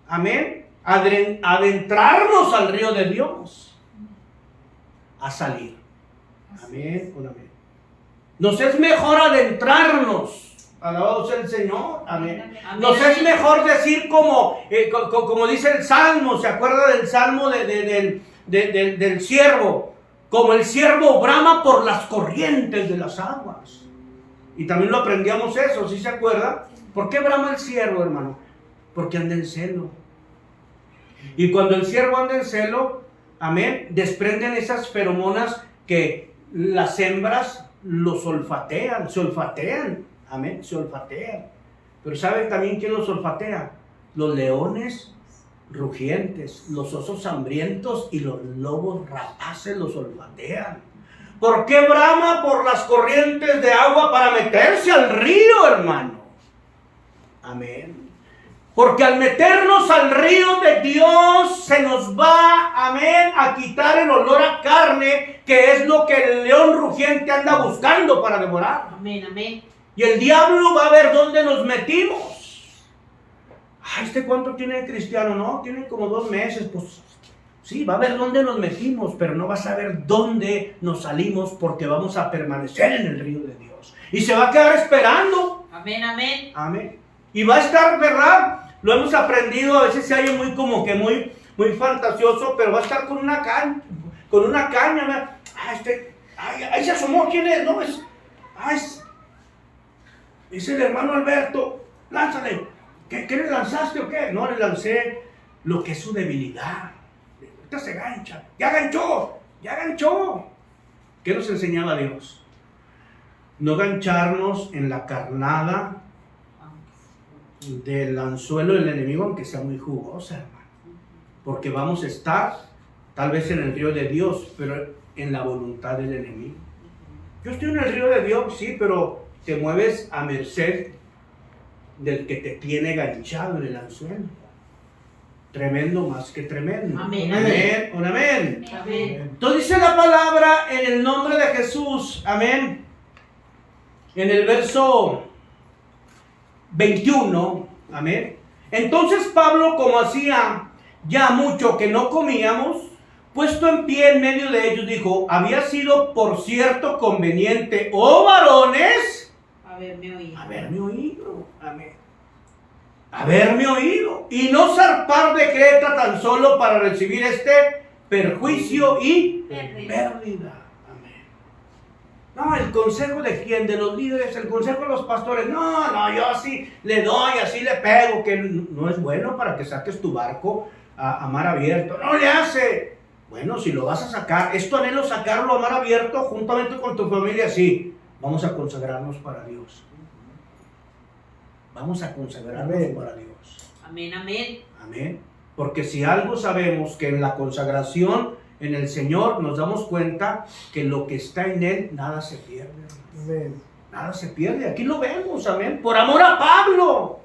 amén, adentrarnos al río de Dios a salir. Amén. Amén. Nos es mejor adentrarnos. Alabado sea el Señor. Amén. Amén. Nos es mejor decir como dice el Salmo. ¿Se acuerda del Salmo del siervo? Como el siervo brama por las corrientes de las aguas. Y también lo aprendíamos eso, ¿sí se acuerda? ¿Por qué brama el siervo, hermano? Porque anda en celo. Y cuando el siervo anda en celo, amén, desprenden esas feromonas que las hembras los olfatean, se olfatean. Amén, se olfatean. Pero ¿sabe también quién los olfatea? Los leones rugientes, los osos hambrientos y los lobos rapaces los olfatean. ¿Por qué brama por las corrientes de agua para meterse al río, hermano? Amén. Porque al meternos al río de Dios se nos va, amén, a quitar el olor a carne, que es lo que el león rugiente anda buscando para devorar. Amén, amén. Y el diablo va a ver dónde nos metimos. Ay, ¿cuánto tiene el cristiano? No, tiene como 2 meses. Pues sí, va a ver dónde nos metimos, pero no va a saber dónde nos salimos, porque vamos a permanecer en el río de Dios. Y se va a quedar esperando. Amén, amén. Amén. Y va a estar, ¿verdad? Lo hemos aprendido, a veces se oye muy fantasioso, pero va a estar con una caña, ¿verdad? Ahí se asomó, ¿quién es? No, es el hermano Alberto. Lánzale. ¿Qué le lanzaste o qué? No, le lancé lo que es su debilidad. Ahorita se gancha. ¡Ya ganchó! ¿Qué nos enseñaba Dios? No gancharnos en la carnada del anzuelo del enemigo, aunque sea muy jugosa, hermano. Porque vamos a estar tal vez en el río de Dios, pero en la voluntad del enemigo. Yo estoy en el río de Dios, sí, pero te mueves a merced del que te tiene ganchado en el anzuelo. tremendo más que tremendo. Amén. Amén. Un amén. Amén. Entonces dice la palabra en el nombre de Jesús. Amén. En el verso 21. Amén. Entonces Pablo, como hacía ya mucho que no comíamos, puesto en pie en medio de ellos, dijo: había sido por cierto conveniente, oh varones, haberme oído. Amén. Haberme oído y no zarpar de Creta tan solo para recibir este perjuicio y pérdida. Amén. No, el consejo de quién, de los líderes, el consejo de los pastores, no, yo así le doy, así le pego, que no es bueno para que saques tu barco a mar abierto. No le hace. Bueno, si lo vas a sacar, es tu anhelo sacarlo a mar abierto juntamente con tu familia, sí. Vamos a consagrarnos para Dios. Vamos a consagrarnos para Dios. Amén, amén. Amén. Porque si algo sabemos que en la consagración en el Señor nos damos cuenta que lo que está en Él, nada se pierde. Amén. Nada se pierde. Aquí lo vemos, amén. Por amor a Pablo.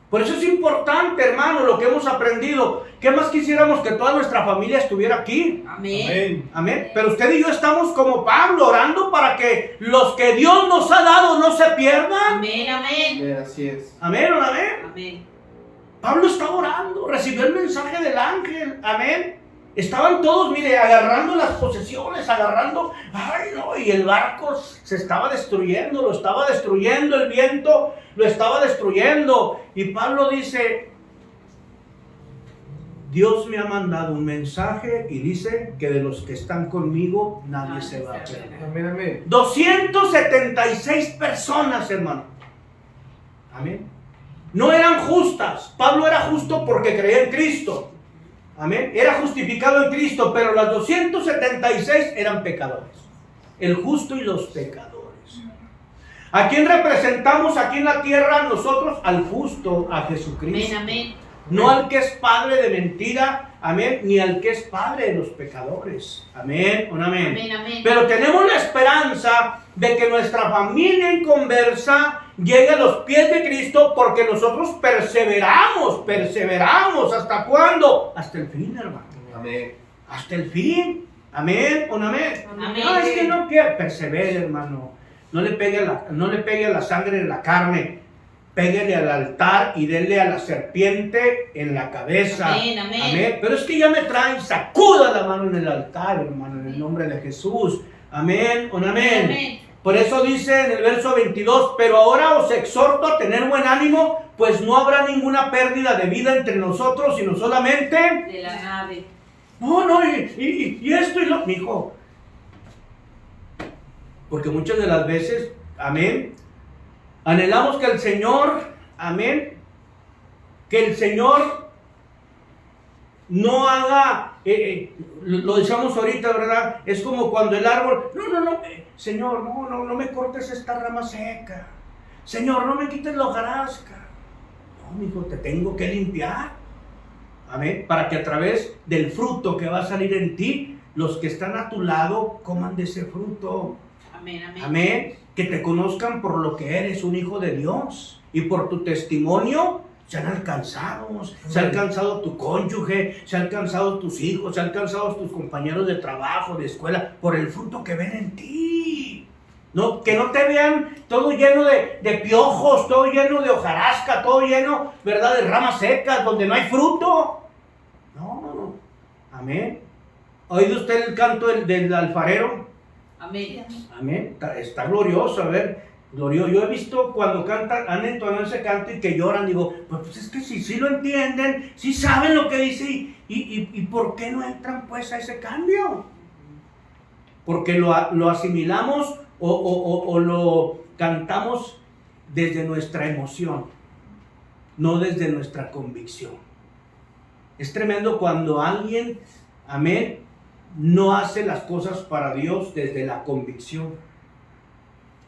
Por eso es importante, hermano, lo que hemos aprendido. ¿Qué más quisiéramos que toda nuestra familia estuviera aquí? Amén. Amén. Amén. Pero usted y yo estamos como Pablo, orando para que los que Dios nos ha dado no se pierdan. Amén, amén. Así es. Amén, ¿o no amén? Amén. Pablo estaba orando, recibió el mensaje del ángel. Amén. Estaban todos, mire, agarrando las posesiones, y el barco se estaba destruyendo, lo estaba destruyendo, el viento lo estaba destruyendo. Y Pablo dice: Dios me ha mandado un mensaje y dice que de los que están conmigo nadie se va a perder. Amén, amén. 276 personas, hermano. Amén. No eran justas. Pablo era justo porque creía en Cristo. Amén. Era justificado en Cristo, pero las 276 eran pecadores. El justo y los pecadores. ¿A quién representamos aquí en la tierra nosotros? Al justo, a Jesucristo. Amén, amén. No al que es padre de mentira, amén, ni al que es padre de los pecadores. Amén, un amén. Amén, amén. Pero tenemos la esperanza de que nuestra familia en Conversa llegue a los pies de Cristo, porque nosotros perseveramos. ¿Hasta cuándo? Hasta el fin, hermano. Amén. Hasta el fin. Amén, un amén. Amén. No, es que no quiere. Persevere, hermano. No le pegue a la sangre en la carne. Péguele al altar y denle a la serpiente en la cabeza. Amén, amén. Amén. Pero es que ya me traen, sacuda la mano en el altar, hermano, en el nombre de Jesús. Amén, un amén. Amén. Por eso dice en el verso 22, pero ahora os exhorto a tener buen ánimo, pues no habrá ninguna pérdida de vida entre nosotros, sino solamente De la nave. no, y esto y lo... Mijo, porque muchas de las veces, amén, anhelamos que el Señor, amén, que el Señor no haga, lo decíamos ahorita, ¿verdad? Es como cuando el árbol, no, Señor, no me cortes esta rama seca. Señor, no me quites la hojarasca. No, mijo, te tengo que limpiar. Amén. Para que a través del fruto que va a salir en ti, los que están a tu lado coman de ese fruto. Amén, amén. Amén. Que te conozcan por lo que eres, un hijo de Dios. Y por tu testimonio se han alcanzado. Se ha alcanzado tu cónyuge, se han alcanzado tus hijos, se han alcanzado tus compañeros de trabajo, de escuela, por el fruto que ven en ti. No, que no te vean todo lleno de piojos, todo lleno de hojarasca, todo lleno, ¿verdad?, de ramas secas, donde no hay fruto. No. Amén. ¿Ha oído usted el canto del alfarero? Amén. Amén. Está glorioso, a ver. Glorioso. Yo he visto cuando cantan, han entonado ese canto y que lloran, digo, pues es que si lo entienden, si saben lo que dice, y ¿por qué no entran pues a ese cambio? Porque lo asimilamos o lo cantamos desde nuestra emoción, no desde nuestra convicción. Es tremendo cuando alguien, amén, no hace las cosas para Dios desde la convicción.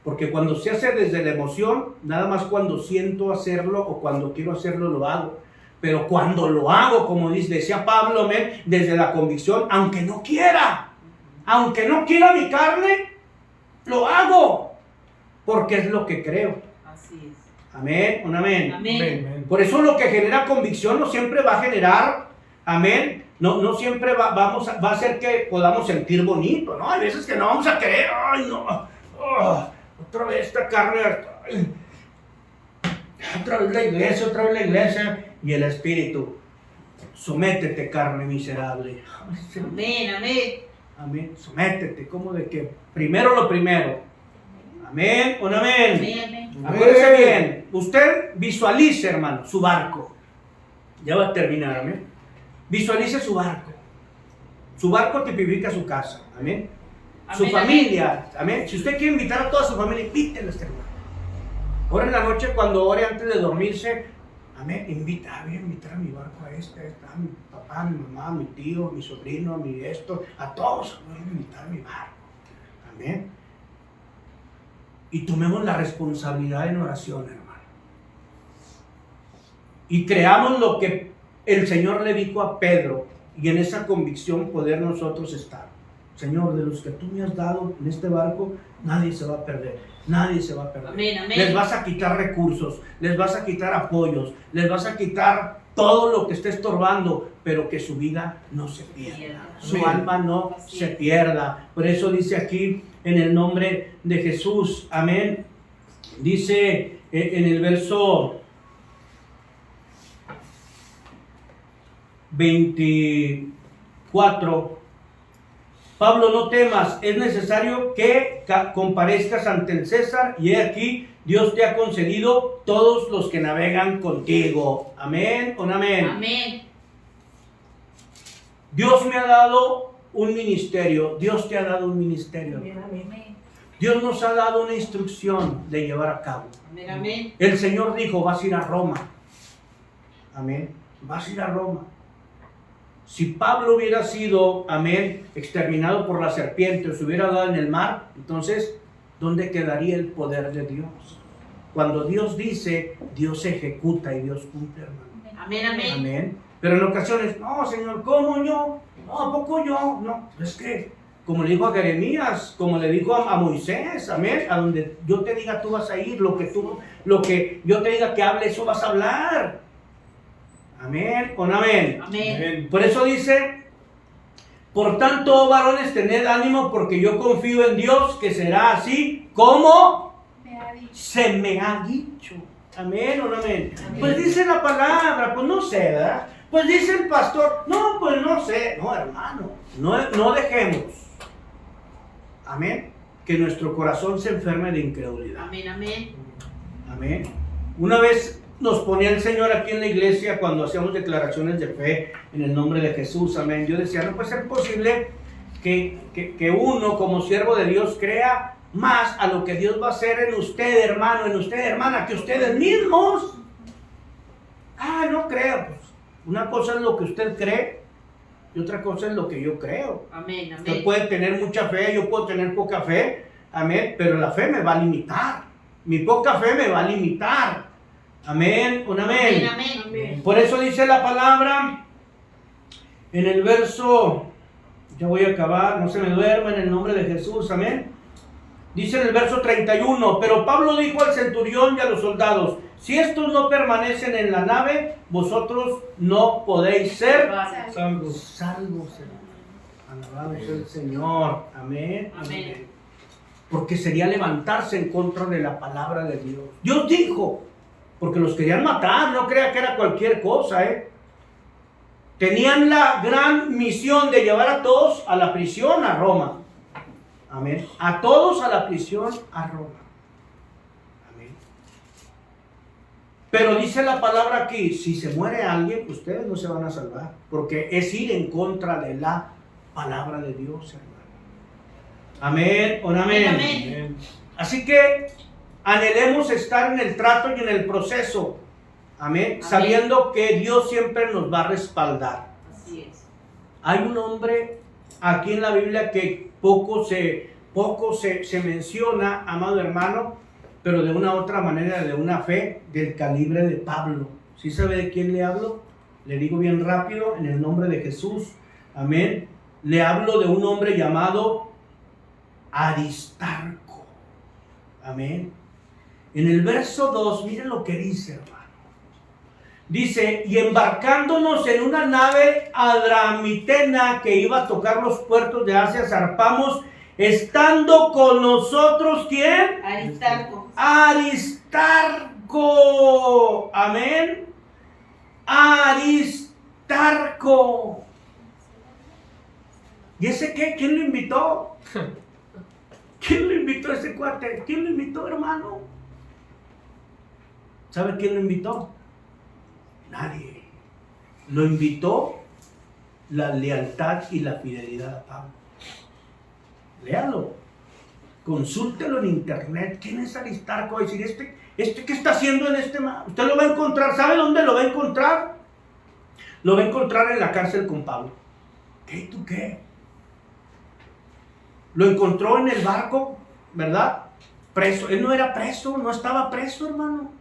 Porque cuando se hace desde la emoción, nada más cuando siento hacerlo o cuando quiero hacerlo lo hago. Pero cuando lo hago, como decía Pablo, amén, desde la convicción, aunque no quiera mi carne, lo hago. Porque es lo que creo. Así es. Amén, un amén. Amén. Por eso lo que genera convicción no siempre va a generar, amén, no siempre va a hacer que podamos sentir bonito, ¿no? Hay veces que no vamos a querer, ay no, otra vez esta carne, ay, otra vez la iglesia, y el Espíritu, sométete carne miserable. Amén, amén. Amén, sométete, como de que primero lo primero. Amén, un amén. Amén. Acuérdese bien, usted visualice, hermano, su barco. Ya va a terminar, amén. Visualice su barco. Su barco tipifica su casa, amén. Su Amén, familia, amén. Si usted quiere invitar a toda su familia, invítela a este lugar. Ahora en la noche, cuando ore antes de dormirse, amén, voy a invitar a mi barco a a mi papá, a mi mamá, a mi tío, a mi sobrino, a mi esto, a todos, voy a invitar a mi barco, amén. Y tomemos la responsabilidad en oración, hermano. Y creamos lo que el Señor le dijo a Pedro, y en esa convicción poder nosotros estar. Señor, de los que tú me has dado en este barco, nadie se va a perder. Nadie se va a perder. Amén, amén. Les vas a quitar recursos, les vas a quitar apoyos, les vas a quitar todo lo que esté estorbando, pero que su vida no se pierda. Su Amén. alma no se pierda. Por eso dice aquí, en el nombre de Jesús, amén. Dice en el verso 24, Pablo, no temas, es necesario que comparezcas ante el César, y he aquí, Dios te ha concedido todos los que navegan contigo. Amén, un amén. Amén. Dios me ha dado un ministerio, Dios te ha dado un ministerio. Dios nos ha dado una instrucción de llevar a cabo. Amén, amén. El Señor dijo, vas a ir a Roma. Amén, vas a ir a Roma. Si Pablo hubiera sido, amén, exterminado por la serpiente o se hubiera dado en el mar, entonces, ¿dónde quedaría el poder de Dios? Cuando Dios dice, Dios ejecuta y Dios cumple, hermano. Amén, amén. Amén. Pero en ocasiones, no, Señor, ¿cómo yo? No, ¿a poco yo? No, es que, como le dijo a Jeremías, como le dijo a Moisés, amén, a donde yo te diga tú vas a ir, lo que yo te diga que hable, eso vas a hablar. Amén, con amén. Amén. Por eso dice, por tanto, oh varones, tened ánimo, porque yo confío en Dios que será así como se me ha dicho. Amén o no amén. Amén. Pues dice la palabra, pues no sé, ¿verdad? Pues dice el pastor, no, pues no sé. No, hermano, no dejemos, amén, que nuestro corazón se enferme de incredulidad. Amén, amén. Amén. Una vez nos ponía el Señor aquí en la iglesia cuando hacíamos declaraciones de fe en el nombre de Jesús, amén. Yo decía, no puede ser posible que uno como siervo de Dios crea más a lo que Dios va a hacer en usted, hermano, en usted, hermana, que ustedes mismos. No creo. Pues, una cosa es lo que usted cree y otra cosa es lo que yo creo. Amén, amén. Usted puede tener mucha fe, yo puedo tener poca fe, amén, pero la fe me va a limitar. Mi poca fe me va a limitar. Amén, un amén. Amén, amén. Por eso dice la palabra en el verso, ya voy a acabar, no se me duerma en el nombre de Jesús, amén. Dice en el verso 31, pero Pablo dijo al centurión y a los soldados, si estos no permanecen en la nave, vosotros no podéis ser salvos. Alabado sea el Señor, amén. Amén. Porque sería levantarse en contra de la palabra de Dios. Dios dijo, porque los querían matar, no crea que era cualquier cosa, Tenían la gran misión de llevar a todos a la prisión a Roma. Amén. A todos a la prisión a Roma. Amén. Pero dice la palabra aquí, si se muere alguien, ustedes no se van a salvar, porque es ir en contra de la palabra de Dios, hermano. Amén, o no amén. Amén. Así que anhelemos estar en el trato y en el proceso. Amén. Amén. Sabiendo que Dios siempre nos va a respaldar. Así es. Hay un hombre aquí en la Biblia que poco se menciona, amado hermano, pero de una otra manera, de una fe del calibre de Pablo. ¿Sí sabe de quién le hablo? Le digo bien rápido, en el nombre de Jesús. Amén. Le hablo de un hombre llamado Aristarco. Amén. En el verso 2, miren lo que dice, hermano. Dice, y embarcándonos en una nave adramitena que iba a tocar los puertos de Asia, zarpamos, estando con nosotros, ¿quién? Aristarco. Aristarco. Amén. Aristarco. ¿Y ese qué? ¿Quién lo invitó? ¿Quién lo invitó a ese cuate? ¿Quién lo invitó, hermano? ¿Sabe quién lo invitó? Nadie. Lo invitó la lealtad y la fidelidad a Pablo. Léalo. Consúltelo en internet. ¿Quién es Aristarco? Va a decir, ¿este qué está haciendo en este mar? Usted lo va a encontrar. ¿Sabe dónde lo va a encontrar? Lo va a encontrar en la cárcel con Pablo. ¿Qué? ¿Tú qué? Lo encontró en el barco, ¿verdad? Preso. Él no era preso, no estaba preso, hermano.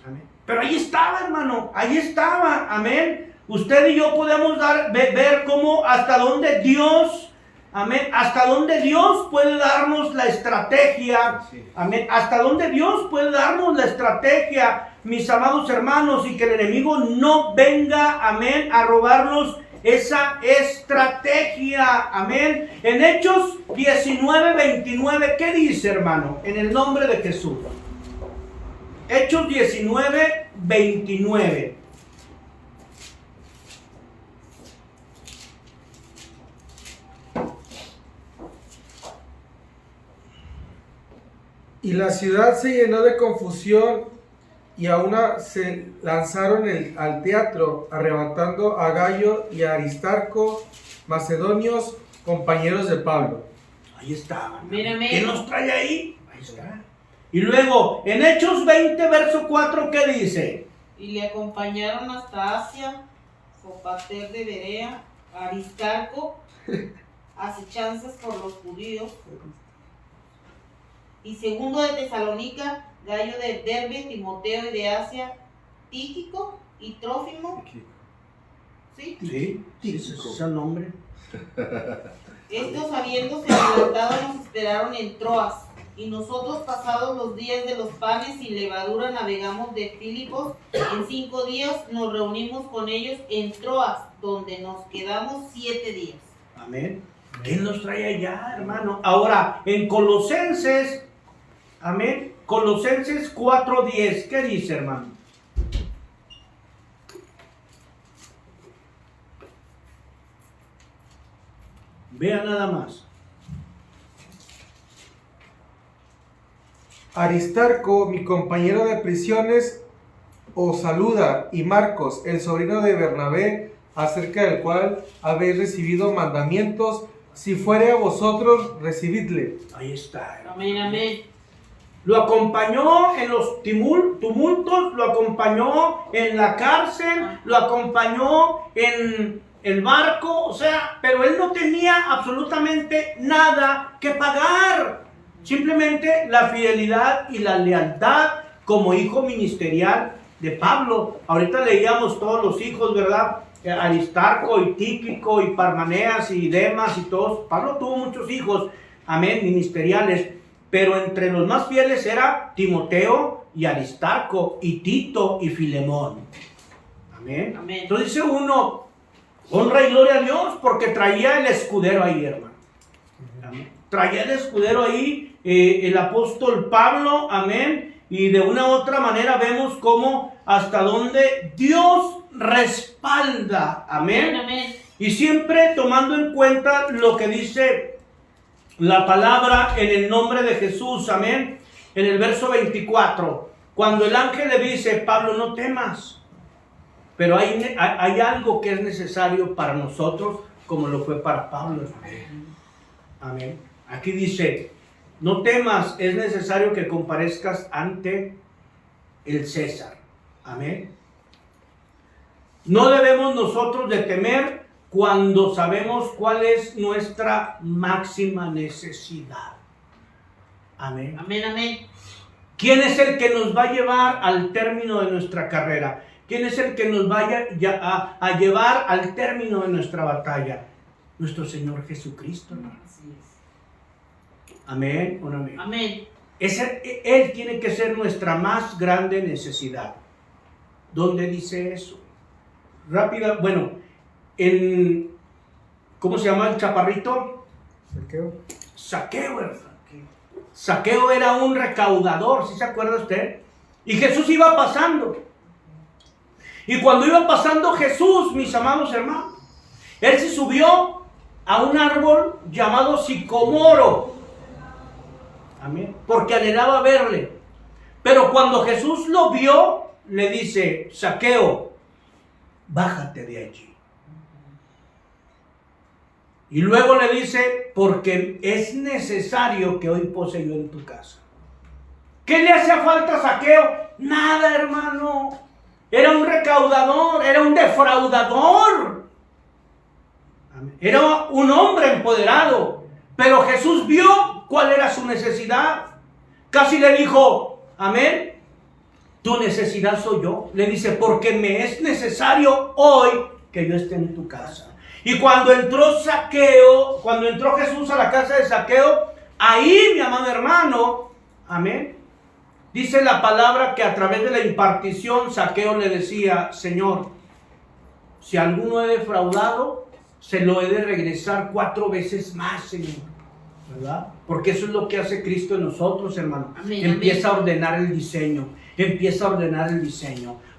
Amén. Pero ahí estaba, hermano. Ahí estaba. Amén. Usted y yo podemos ver cómo hasta dónde Dios, amén, hasta dónde Dios puede darnos la estrategia. Amén. Hasta dónde Dios puede darnos la estrategia, mis amados hermanos, y que el enemigo no venga, amén, a robarnos esa estrategia. Amén. En Hechos 19:29, ¿qué dice, hermano? En el nombre de Jesús. Hechos 19:29. Y la ciudad se llenó de confusión y a una se lanzaron al teatro, arrebatando a Gayo y a Aristarco, macedonios, compañeros de Pablo. Ahí está. Mírame. ¿Qué nos trae ahí? Ahí está. Y luego, en Hechos 20, verso 4, ¿qué dice? Y le acompañaron hasta Asia, Sopater de Berea, Aristarco, acechanzas por los judíos, y segundo de Tesalónica, Gallo de Derbe, Timoteo y de Asia, Tíquico y Trófimo. ¿Sí? Sí, ese es el nombre. Estos habiéndose adelantado nos esperaron en Troas, y nosotros pasados los días de los panes y levadura navegamos de Filipos. En 5 días nos reunimos con ellos en Troas, donde nos quedamos 7 días. Amén. ¿Quién nos trae allá, hermano? Ahora, en Colosenses, amén, Colosenses 4:10, ¿qué dice, hermano? Vea nada más. Aristarco, mi compañero de prisiones, os saluda, y Marcos, el sobrino de Bernabé, acerca del cual habéis recibido mandamientos. Si fuere a vosotros, recibidle. Ahí está, hermano. Amén, amén. Lo acompañó en los tumultos, lo acompañó en la cárcel, lo acompañó en el barco, o sea, pero él no tenía absolutamente nada que pagar. Simplemente la fidelidad y la lealtad como hijo ministerial de Pablo. Ahorita leíamos todos los hijos, ¿verdad? Aristarco y Tíquico y Parmaneas y Demas y todos. Pablo tuvo muchos hijos, amén, ministeriales. Pero entre los más fieles era Timoteo y Aristarco y Tito y Filemón. Amén. Amén. Entonces dice uno, honra y gloria a Dios porque traía el escudero ahí, hermano. Amén. Traía el escudero ahí el apóstol Pablo, amén. Y de una u otra manera vemos cómo hasta donde Dios respalda, amén. Amén. Y siempre tomando en cuenta lo que dice la palabra en el nombre de Jesús, amén. En el verso 24, cuando el ángel le dice, Pablo, no temas, pero hay algo que es necesario para nosotros, como lo fue para Pablo. Amén. Aquí dice, no temas, es necesario que comparezcas ante el César. Amén. No debemos nosotros de temer cuando sabemos cuál es nuestra máxima necesidad. Amén. Amén, amén. ¿Quién es el que nos va a llevar al término de nuestra carrera? ¿Quién es el que nos vaya a llevar al término de nuestra batalla? Nuestro Señor Jesucristo, hermano. Amén o no amén. Amén. Él tiene que ser nuestra más grande necesidad. ¿Dónde dice eso? Rápida, bueno, ¿cómo se llama el chaparrito? Zaqueo. Zaqueo era un recaudador, ¿sí se acuerda usted? Y Jesús iba pasando. Y cuando iba pasando Jesús, mis amados hermanos, él se subió a un árbol llamado sicomoro. Amén. Porque anhelaba verle. Pero cuando Jesús lo vio, le dice: Zaqueo, bájate de allí. Y luego le dice: porque es necesario que hoy pose yo en tu casa. ¿Qué le hacía falta a Zaqueo? Nada, hermano. Era un recaudador, era un defraudador. Era un hombre empoderado. Pero Jesús vio cuál era su necesidad. Casi le dijo: amén, tu necesidad soy yo. Le dice: porque me es necesario hoy que yo esté en tu casa. Y cuando entró Jesús a la casa de Zaqueo, ahí, mi amado hermano, amén, dice la palabra que a través de la impartición Zaqueo le decía: Señor, si alguno he defraudado, se lo he de regresar 4 veces más, Señor. ¿Verdad? Porque eso es lo que hace Cristo en nosotros, hermano. Amén, empieza a ordenar el diseño.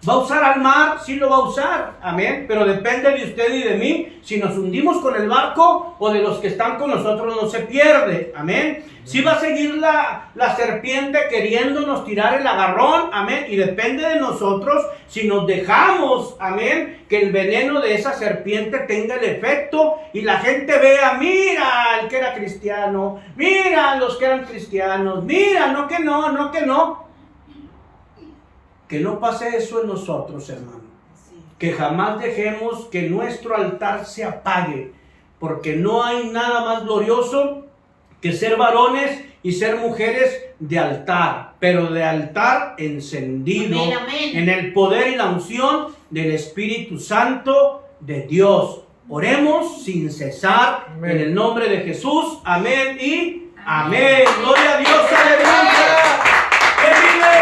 ¿Va a usar al mar? Sí lo va a usar, amén, pero depende de usted y de mí. Si nos hundimos con el barco o de los que están con nosotros, no se pierde, amén. Sí va a seguir la serpiente queriéndonos tirar el agarrón, amén, y depende de nosotros si nos dejamos, amén, que el veneno de esa serpiente tenga el efecto y la gente vea: mira el que era cristiano, mira los que eran cristianos, mira, no que no. Que no pase eso en nosotros, hermano. Que jamás dejemos que nuestro altar se apague, porque no hay nada más glorioso que ser varones y ser mujeres de altar, pero de altar encendido, amén, amén, en el poder y la unción del Espíritu Santo de Dios. Oremos sin cesar, amén, en el nombre de Jesús, amén y amén. Gloria a Dios, aleluya. ¡Que vive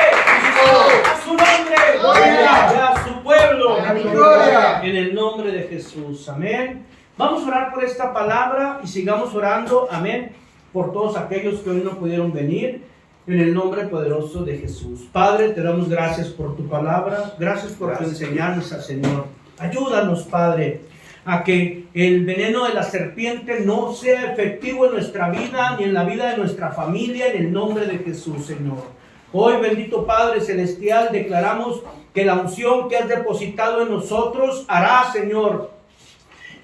a su nombre! ¡Gloria a su pueblo! ¡Gloria! En el nombre de Jesús, amén. Vamos a orar por esta palabra y sigamos orando, amén, por todos aquellos que hoy no pudieron venir, en el nombre poderoso de Jesús. Padre, te damos gracias por tu palabra, gracias por tu enseñanza, Señor. Ayúdanos, Padre, a que el veneno de la serpiente no sea efectivo en nuestra vida ni en la vida de nuestra familia, en el nombre de Jesús, Señor. Hoy, bendito Padre Celestial, declaramos que la unción que has depositado en nosotros hará, Señor,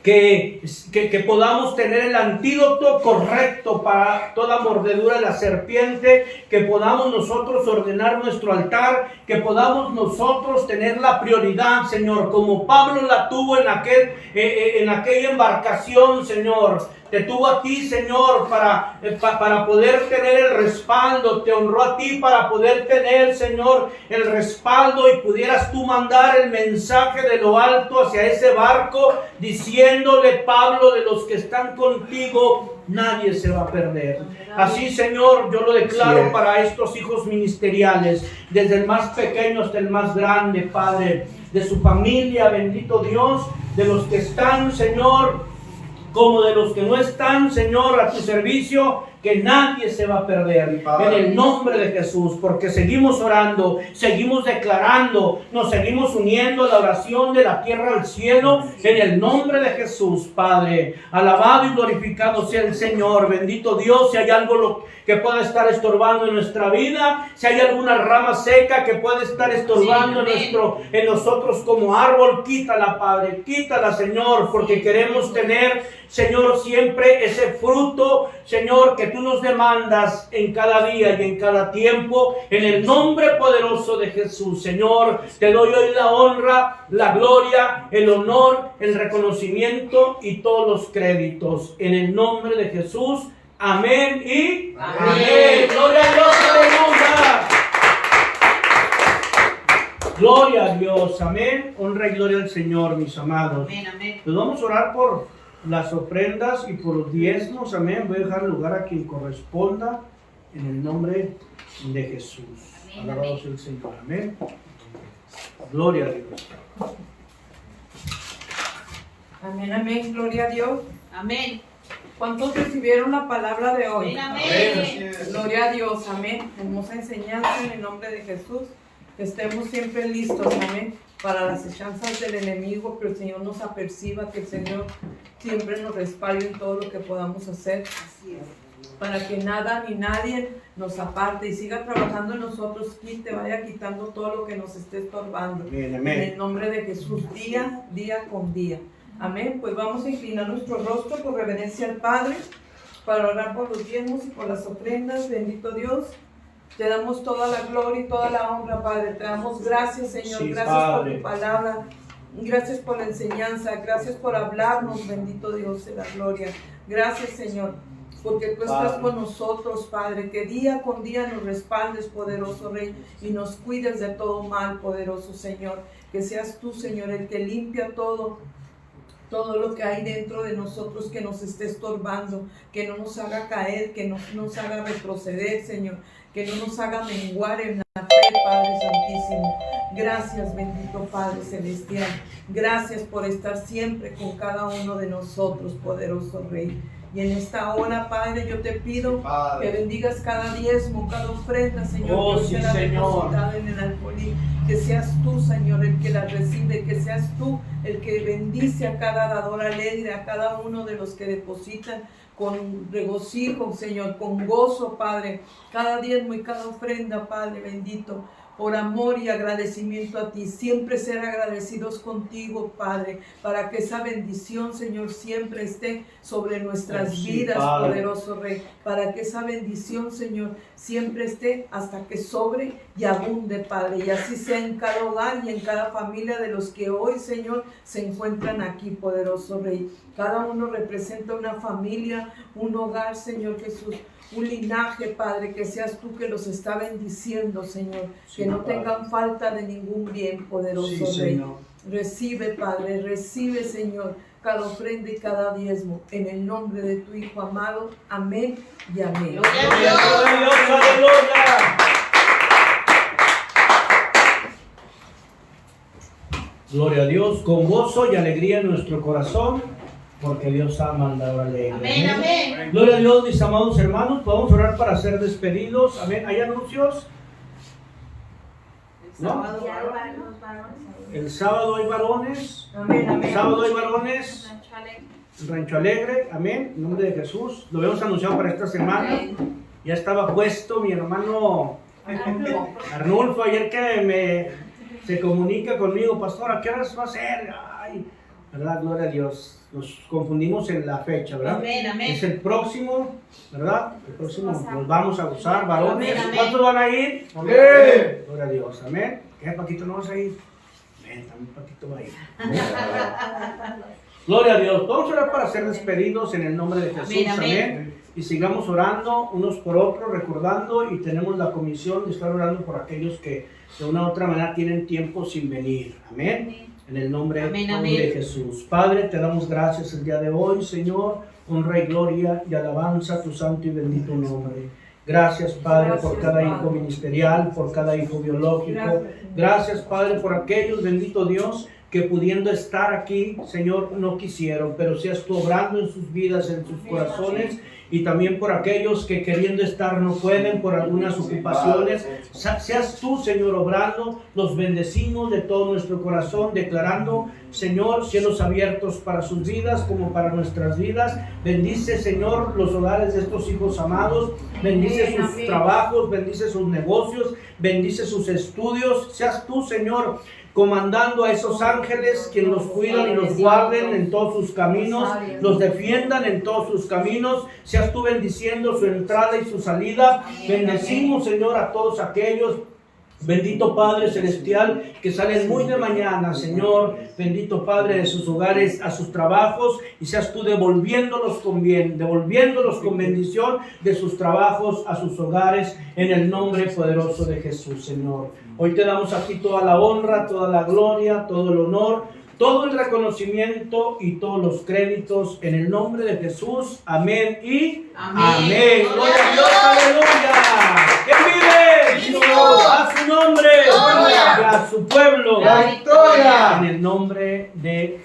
que podamos tener el antídoto correcto para toda mordedura de la serpiente, que podamos nosotros ordenar nuestro altar, que podamos nosotros tener la prioridad, Señor, como Pablo la tuvo en aquella embarcación, Señor. Te tuvo a ti, Señor, para poder tener el respaldo. Te honró a ti para poder tener, Señor, el respaldo, y pudieras tú mandar el mensaje de lo alto hacia ese barco, diciéndole: Pablo, de los que están contigo, nadie se va a perder. Así, Señor, yo lo declaro para estos hijos ministeriales, desde el más pequeño hasta el más grande, Padre, de su familia, bendito Dios, de los que están, Señor, como de los que no están, Señor, a tu servicio, que nadie se va a perder, en el nombre de Jesús, porque seguimos orando, seguimos declarando, nos seguimos uniendo a la oración de la tierra al cielo, en el nombre de Jesús, Padre. Alabado y glorificado sea el Señor. Bendito Dios. Si hay algo que pueda estar estorbando en nuestra vida, si hay alguna rama seca que pueda estar estorbando en nosotros como árbol, quítala, Padre, quítala, Señor, porque queremos tener, Señor, siempre ese fruto, Señor, que tú nos demandas en cada día y en cada tiempo, en el nombre poderoso de Jesús. Señor, te doy hoy la honra, la gloria, el honor, el reconocimiento y todos los créditos, en el nombre de Jesús. Amén y amén. Gloria a Dios, aleluya. Gloria a Dios, amén. Honra y gloria al Señor, mis amados. amén, amén. Pues vamos a orar por las ofrendas y por los diezmos, amén. Voy a dejar el lugar a quien corresponda, en el nombre de Jesús. Amén, Alabado sea el Señor. Amén. Gloria a Dios. Amén, amén, gloria a Dios. Amén. ¿Cuántos recibieron la palabra de hoy? Amén, amén. Gloria a Dios, amén. Hermosa enseñanza en el nombre de Jesús. Que estemos siempre listos, amén, para las acechanzas del enemigo, que el Señor nos aperciba, que el Señor siempre nos respalde en todo lo que podamos hacer, para que nada ni nadie nos aparte y siga trabajando en nosotros y te vaya quitando todo lo que nos esté estorbando. Amén, En amén. el nombre de Jesús, día con día. Amén. Pues vamos a inclinar nuestro rostro por reverencia al Padre, para orar por los diezmos y por las ofrendas. Bendito Dios. Te damos toda la gloria y toda la honra, Padre. Te damos gracias, Señor. Sí, Gracias Padre. por tu palabra. Gracias por la enseñanza. Gracias por hablarnos, bendito Dios de la gloria. Gracias, Señor, porque tú estás Padre. con nosotros, Padre. Que día con día nos respaldes, poderoso Rey, y nos cuides de todo mal, poderoso Señor. Que seas tú, Señor, el que limpia todo lo que hay dentro de nosotros que nos esté estorbando, que no nos haga caer, que no nos haga retroceder, Señor, que no nos haga menguar en la fe, Padre Santísimo. Gracias, bendito Padre Celestial. Gracias por estar siempre con cada uno de nosotros, poderoso Rey. Y en esta hora, Padre, yo te pido que bendigas cada diezmo, cada ofrenda, Señor, Oh, que sí, será Señor. depositada en el alfolí. Que seas tú, Señor, el que la recibe, que seas tú el que bendice a cada dador alegre, a cada uno de los que depositan con regocijo, Señor, con gozo, Padre, cada diezmo y cada ofrenda, Padre bendito, por amor y agradecimiento a ti, siempre ser agradecidos contigo, Padre, para que esa bendición, Señor, siempre esté sobre nuestras Sí, vidas, Padre. poderoso Rey, para que esa bendición, Señor, siempre esté hasta que sobre y abunde, Padre, y así sea en cada hogar y en cada familia de los que hoy, Señor, se encuentran aquí, poderoso Rey. Cada uno representa una familia, un hogar, Señor Jesús, un linaje, Padre, que seas tú que los está bendiciendo, Señor, Sí, que no Padre. tengan falta de ningún bien, poderoso Sí, Rey. Señor. Recibe, Padre, recibe, Señor, cada ofrenda y cada diezmo, en el nombre de tu Hijo amado. Amén y amén. Gloria a Gloria Dios. a Dios, aleluya. Gloria a Dios, con gozo y alegría en nuestro corazón, porque Dios ha mandado alegre. Amén, amén. Gloria a Dios, mis amados hermanos, podemos orar para ser despedidos. Amén. ¿Hay anuncios? ¿No? El sábado hay varones. Amén, amén. El sábado hay varones. Rancho Alegre, amén, en nombre de Jesús. Lo habíamos anunciado para esta semana. Ya estaba puesto mi hermano Arnulfo ayer que se comunica conmigo, pastor, ¿a qué horas va a ser? Ay, ¿verdad? Gloria a Dios. Nos confundimos en la fecha, ¿verdad? Amén, amén. Es el próximo, ¿verdad? El próximo nos vamos a gozar, varones. Amén, amén. ¿Cuántos van a ir? Amén. Gloria a Dios, amén. ¿Qué, Paquito, no vas a ir? Amén, también Paquito va a ir. Gloria a Dios. Vamos a orar para ser despedidos en el nombre de Jesús. Amén, amén. Amén. Y sigamos orando unos por otros, recordando, y tenemos la comisión de estar orando por aquellos que de una u otra manera tienen tiempo sin venir. Amén. En el nombre Amén, amén. de Jesús. Padre, te damos gracias el día de hoy, Señor. Honra y gloria y alabanza a tu santo y bendito nombre. Gracias, Padre, por Gracias, cada Padre. hijo ministerial, por cada hijo biológico. Gracias. Gracias, Padre, por aquellos, bendito Dios, que pudiendo estar aquí, Señor, no quisieron, pero seas tú obrando en sus vidas, en sus corazones, y también por aquellos que queriendo estar no pueden por algunas ocupaciones. Seas tú, Señor, obrando, los bendecimos de todo nuestro corazón, declarando, Señor, cielos abiertos para sus vidas como para nuestras vidas. Bendice, Señor, los hogares de estos hijos amados, bendice sus Amén. trabajos, bendice sus negocios, bendice sus estudios. Seas tú, Señor, comandando a esos ángeles que los cuidan y los guarden en todos sus caminos, los defiendan en todos sus caminos. Seas tú bendiciendo su entrada y su salida. Bendecimos, Señor, a todos aquellos, bendito Padre Celestial, que salen muy de mañana, Señor, bendito Padre, de sus hogares a sus trabajos, y seas tú devolviéndolos con bien, devolviéndolos con bendición de sus trabajos a sus hogares, en el nombre poderoso de Jesús, Señor. Hoy te damos a ti toda la honra, toda la gloria, todo el honor, todo el reconocimiento y todos los créditos, en el nombre de Jesús. Amén y Amén. amén. Gloria a Dios, aleluya. para su pueblo. La victoria. En el nombre de